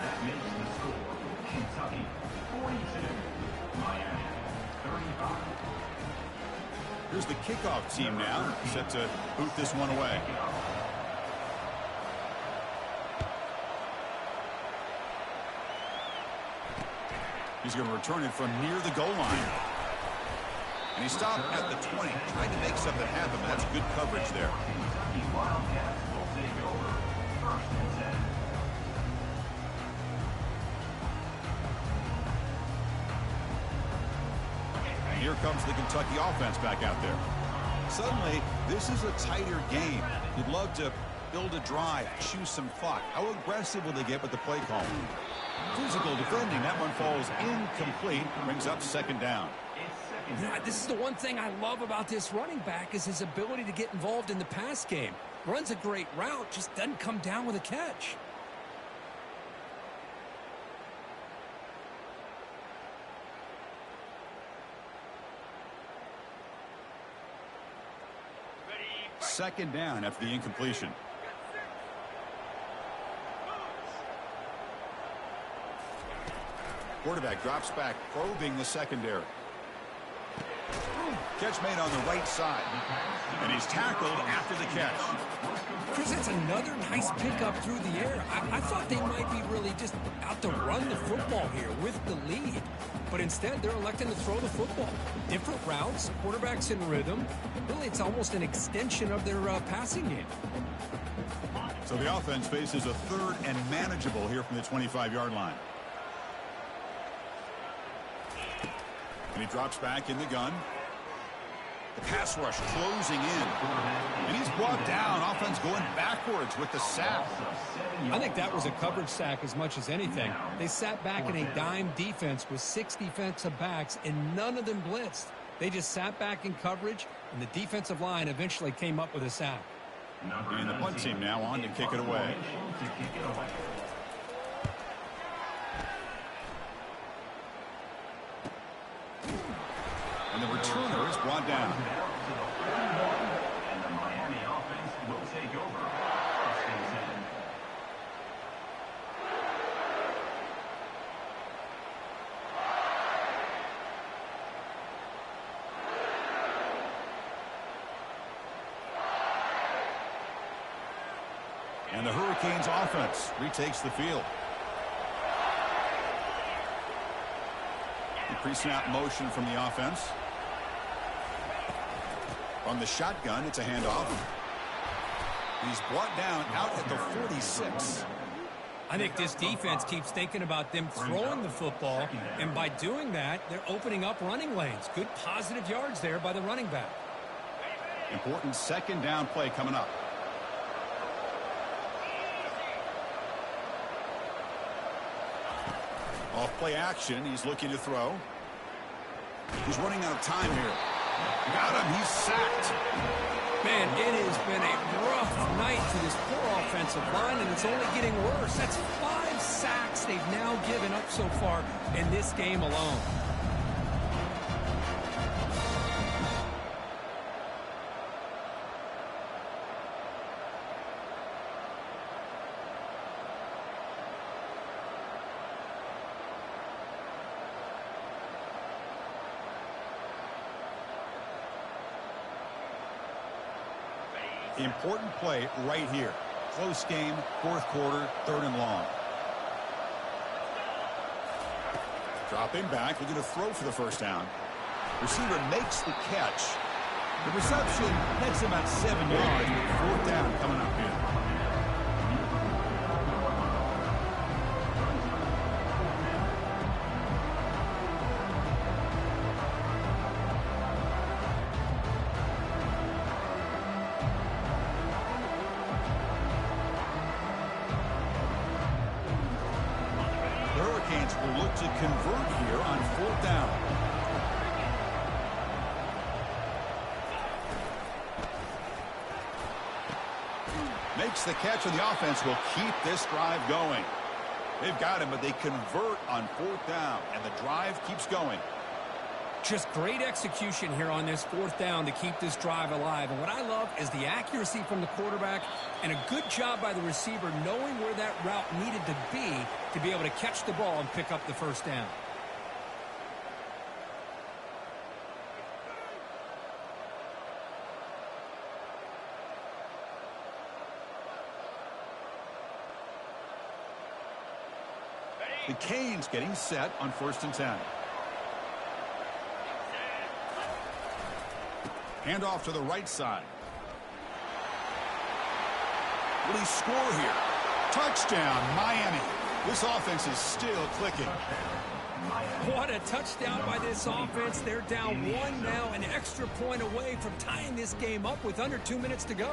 C: That makes the score Kentucky 42, Miami 35.
A: Here's the kickoff team now, set to boot this one away. He's going to return it from near the goal line. And he stopped at the 20, trying to make something happen, but that's good coverage there.
C: Kentucky Wildcats will take over first and 10.
A: And here comes the Kentucky offense back out there. Suddenly, this is a tighter game. You'd love to build a drive, choose some clock. How aggressive will they get with the play call? Physical defending. That one falls incomplete. Brings up second down.
B: You know, this is the one thing I love about this running back is his ability to get involved in the pass game. Runs a great route, just doesn't come down with a catch.
A: Second down after the incompletion. Quarterback drops back, probing the secondary. Catch made on the right side. And he's tackled after the catch.
B: Chris, that's another nice pickup through the air. I thought they might be really just out to run the football here with the lead. But instead, they're electing to throw the football. Different routes, quarterbacks in rhythm. Really, it's almost an extension of their passing game.
A: So the offense faces a third and manageable here from the 25-yard line. And he drops back in the gun. The pass rush closing in. And he's brought down. Offense going backwards with the sack.
B: I think that was a coverage sack as much as anything. They sat back in a dime defense with 6 defensive backs, and none of them blitzed. They just sat back in coverage, and the defensive line eventually came up with a sack.
A: And the punt team now on to kick it away. And the returner is brought down.
C: And the Miami offense will take over first and 10.
A: And the Hurricanes offense retakes the field. The pre-snap motion from the offense. On the shotgun, it's a handoff. He's brought down out at the 46.
B: I think this defense keeps thinking about them throwing the football, and by doing that, they're opening up running lanes. Good positive yards there by the running back.
A: Important second down play coming up. Off play action, he's looking to throw. He's running out of time here. Got him, he's sacked.
B: Man, it has been a rough night for this poor offensive line, and it's only getting worse. That's 5 sacks they've now given up so far in this game alone.
A: Important play right here. Close game, fourth quarter, third and long. Dropping back, looking to throw for the first down. Receiver makes the catch. The reception nets about 7 yards with fourth down coming up here. Will look to convert here on fourth down. makes the catch, and the offense will keep this drive going. They've got him, but they convert on 4th down, and the drive keeps going.
B: Just great execution here on this 4th down to keep this drive alive. And what I love is the accuracy from the quarterback and a good job by the receiver knowing where that route needed to be able to catch the ball and pick up the 1st down.
A: The Canes getting set on 1st and 10. Handoff to the right side. Will he score here? Touchdown, Miami. This offense is still clicking.
B: What a touchdown by this offense. They're down 1 now, an extra point away from tying this game up with under 2 minutes to go.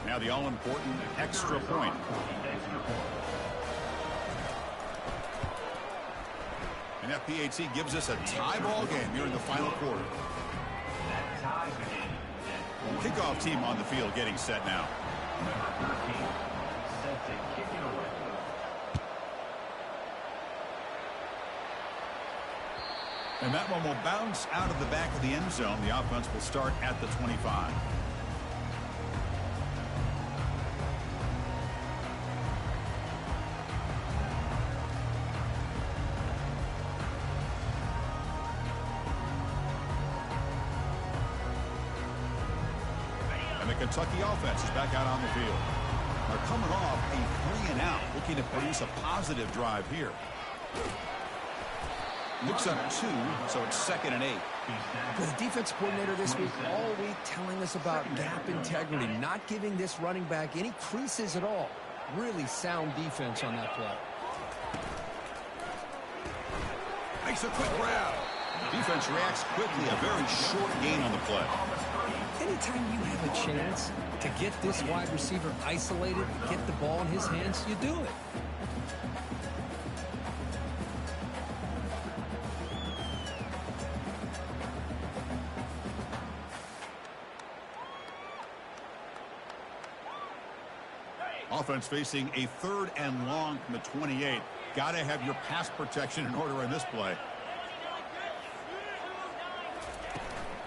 A: Now the all-important extra point. And FPAT gives us a tie ball game here in the final quarter. Kickoff team on the field getting set now.
C: Number 13, set to kick it away.
A: And that one will bounce out of the back of the end zone. The offense will start at the 25. The Kentucky offense is back out on the field. They're coming off a 3-and-out, looking to produce a positive drive here. Looks up 2, so it's 2nd and 8.
B: The defense coordinator this week all week telling us about gap integrity, not giving this running back any creases at all. Really sound defense on that play.
A: Makes a quick grab. Defense reacts quickly. A very short gain on the play.
B: Anytime you have a chance to get this wide receiver isolated, get the ball in his hands, you do it.
A: Offense facing a 3rd and long from the 28. Got to have your pass protection in order in this play.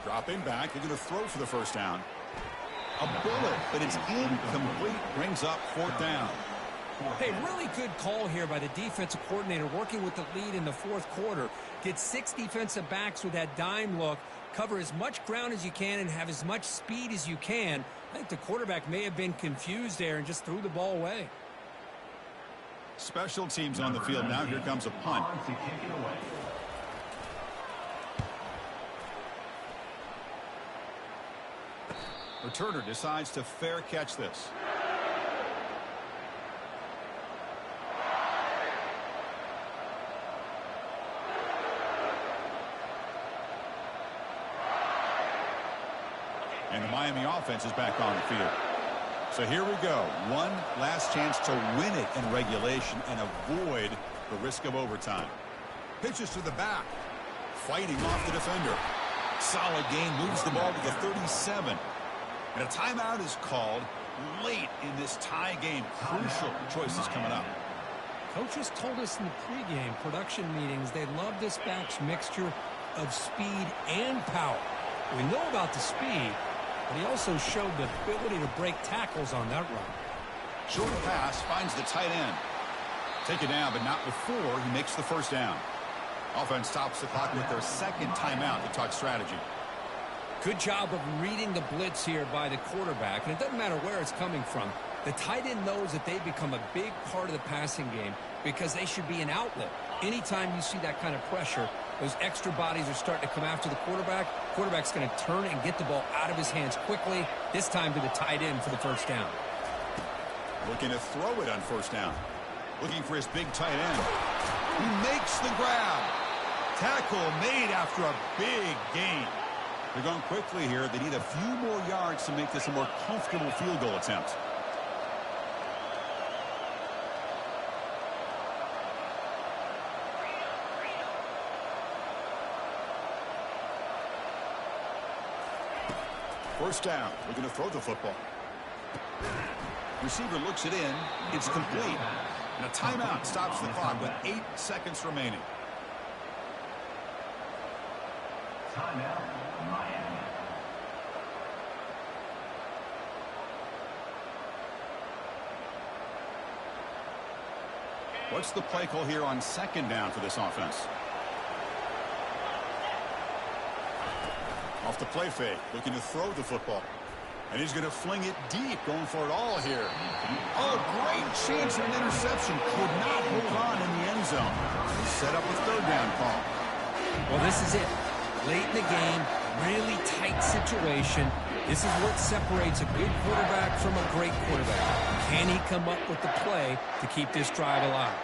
A: Dropping back, they're going to throw for the 1st down. A bullet, but it's incomplete. Brings up 4th down.
B: Hey, really good call here by the defensive coordinator working with the lead in the 4th quarter. Get 6 defensive backs with that dime look. Cover as much ground as you can and have as much speed as you can. I think the quarterback may have been confused there and just threw the ball away.
A: Special teams on the field now. Here comes a punt.
C: To kick it away.
A: Returner decides to fair catch this. And the Miami offense is back on the field. So here we go. One last chance to win it in regulation and avoid the risk of overtime. Pitches to the back. Fighting off the defender. Solid gain. Moves the ball to the 37. And a timeout is called late in this tie game. Crucial choices coming up.
B: Coaches told us in the pregame production meetings they love this back's mixture of speed and power. We know about the speed, but he also showed the ability to break tackles on that run.
A: Short pass finds the tight end. Take it down, but not before he makes the 1st down. Offense stops the clock with their 2nd timeout to talk strategy.
B: Good job of reading the blitz here by the quarterback, and it doesn't matter where it's coming from. The tight end knows that they become a big part of the passing game because they should be an outlet. Anytime you see that kind of pressure, those extra bodies are starting to come after the quarterback. Quarterback's going to turn and get the ball out of his hands quickly, this time to the tight end for the 1st down.
A: Looking to throw it on 1st down. Looking for his big tight end. He makes the grab. Tackle made after a big gain. They're going quickly here. They need a few more yards to make this a more comfortable field goal attempt. First down. Looking to throw the football. Receiver looks it in. It's complete. And a timeout stops the clock with 8 seconds remaining.
C: Timeout, Miami.
A: What's the play call here on second down for this offense? Off the play fake, looking to throw the football. And he's going to fling it deep, going for it all here. Oh, great chance at an interception. Could not hold on in the end zone. He's set up a third down call.
E: Well, this is it. Late in the game, really tight situation. This is what separates a good quarterback from a great quarterback. Can he come up with the play to keep this drive alive?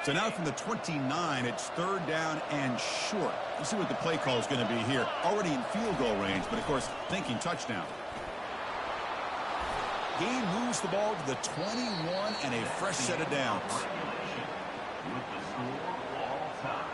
A: So now from the 29, it's third down and short. Let's see what the play call is going to be here. Already in field goal range, but of course, thinking touchdown. He moves the ball to the 21 and a fresh set of downs.
C: With the score all time.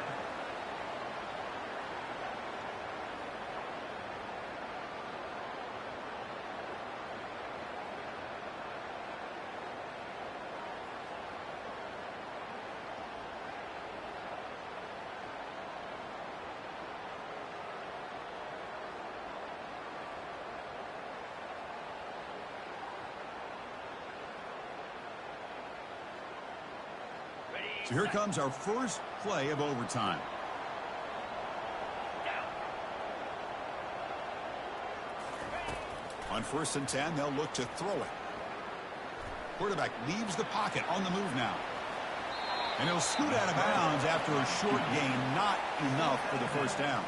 A: So here comes our first play of overtime. On 1st and 10, they'll look to throw it. Quarterback leaves the pocket on the move now. And he'll scoot out of bounds after a short gain, not enough for the first down.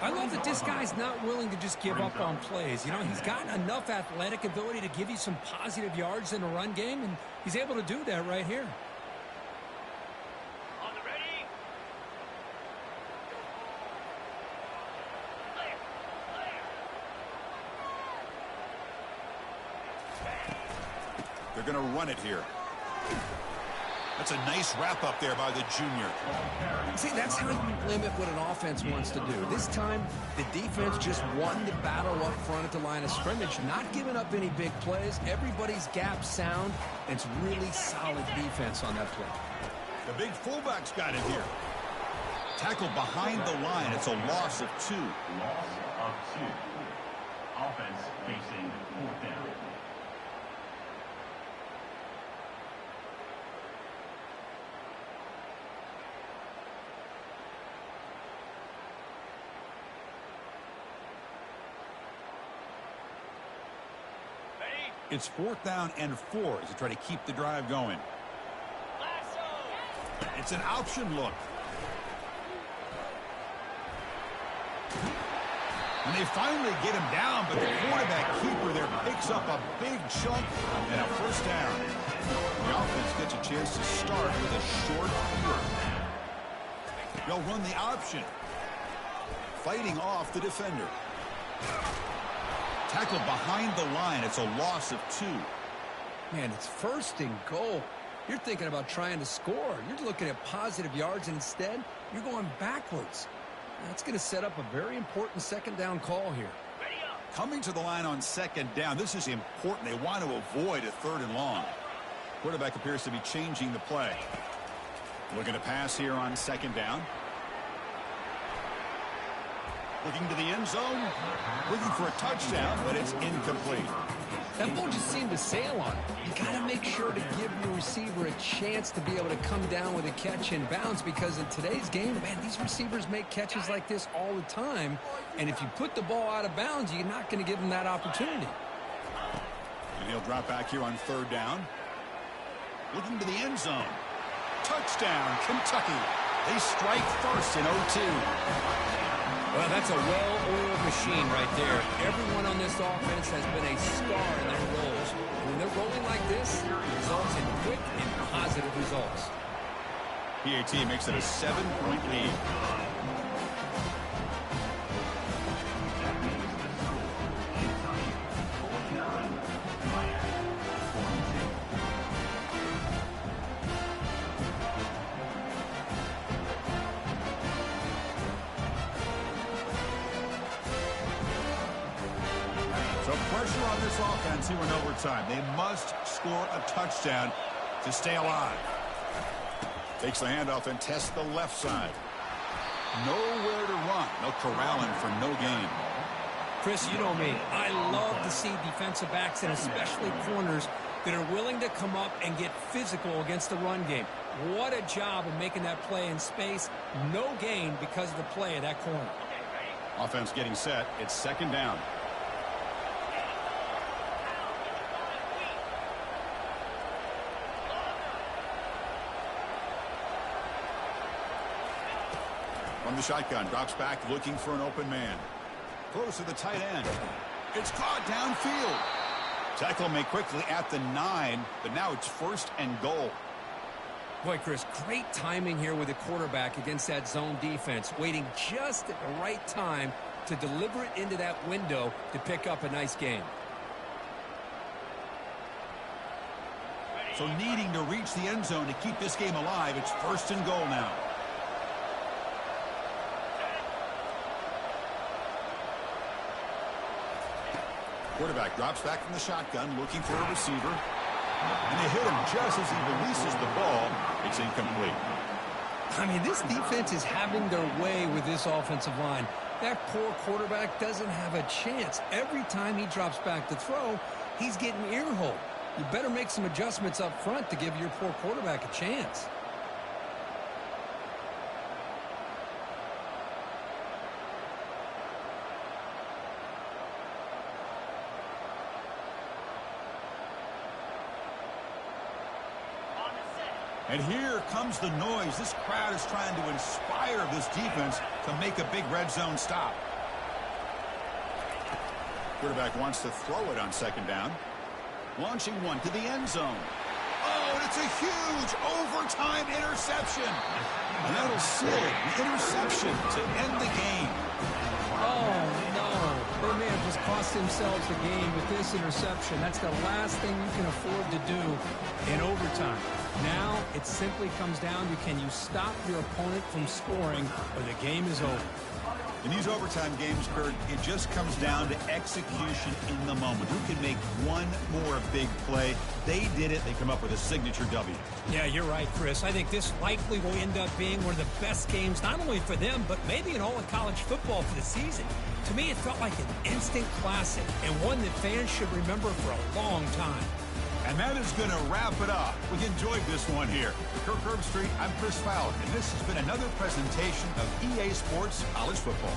E: I love that this guy's not willing to just give up on plays. You know, he's got enough athletic ability to give you some positive yards in the run game, and he's able to do that right here.
A: They're going to run it here. That's a nice wrap up there by the junior.
B: See, that's how you limit what an offense wants to do. This time, the defense just won the battle up front at the line of scrimmage, not giving up any big plays. Everybody's gap sound. It's really solid defense on that play.
A: The big fullback's got it here. Tackled behind the line. It's a loss of 2.
C: Loss of 2. Offense facing 4th down.
A: It's 4th down and 4 as they try to keep the drive going. It's an option look. And they finally get him down, but the quarterback keeper there picks up a big chunk and a first down. The offense gets a chance to start with a short field. They'll run the option. Fighting off the defender. Tackled behind the line. It's a loss of 2.
B: Man, it's 1st and goal. You're thinking about trying to score. You're looking at positive yards, and instead, you're going backwards. That's going to set up a very important second down call here.
A: Coming to the line on second down. This is important. They want to avoid a 3rd and long. Quarterback appears to be changing the play. Looking to pass here on second down. Looking to the end zone. Looking for a touchdown, but it's incomplete.
B: That ball just seemed to sail on it. You got to make sure to give your receiver a chance to be able to come down with a catch and bounce, because in today's game, man, these receivers make catches like this all the time. And if you put the ball out of bounds, you're not going to give them that opportunity.
A: And he'll drop back here on 3rd down. Looking to the end zone. Touchdown, Kentucky. They strike first in 0-2.
E: Well, that's a well-oiled machine right there. Everyone on this offense has been a star in their roles. When they're rolling like this, it results in quick and positive results.
A: PAT makes it a 7-point lead. So pressure on this offense here in overtime. They must score a touchdown to stay alive. Takes the handoff and tests the left side. Nowhere to run. No corralling for no gain.
E: Chris, you know me. I love to see defensive backs and especially corners that are willing to come up and get physical against the run game. What a job of making that play in space. No gain because of the play of that corner.
A: Offense getting set. It's second down. From the shotgun, drops back looking for an open man. Close to the tight end. It's caught downfield. Tackle made quickly at the 9, but now it's first and goal.
B: Boy, Chris, great timing here with the quarterback against that zone defense, waiting just at the right time to deliver it into that window to pick up a nice gain.
A: So needing to reach the end zone to keep this game alive, it's first and goal now. Quarterback drops back from the shotgun, looking for a receiver. And they hit him just as he releases the ball. It's incomplete.
B: I mean, this defense is having their way with this offensive line. That poor quarterback doesn't have a chance. Every time he drops back to throw, he's getting ear-holed. You better make some adjustments up front to give your poor quarterback a chance.
A: And here comes the noise. This crowd is trying to inspire this defense to make a big red zone stop. Quarterback wants to throw it on second down. Launching one to the end zone. Oh, and it's a huge overtime interception. And that'll seal it. The interception to end the game.
E: Oh, no. They may have just cost themselves the game with this interception. That's the last thing you can afford to do in overtime. Now it simply comes down to, can you stop your opponent from scoring or the game is over.
A: In these overtime games, Kurt, it just comes down to execution in the moment. Who can make one more big play? They did it. They come up with a signature W.
E: Yeah, you're right, Chris. I think this likely will end up being one of the best games, not only for them, but maybe in all of college football for the season. To me, it felt like an instant classic and one that fans should remember for a long time.
A: And that is going to wrap it up. We enjoyed this one here. For Kirk Herbstreit, I'm Chris Fowler, and this has been another presentation of EA Sports College Football.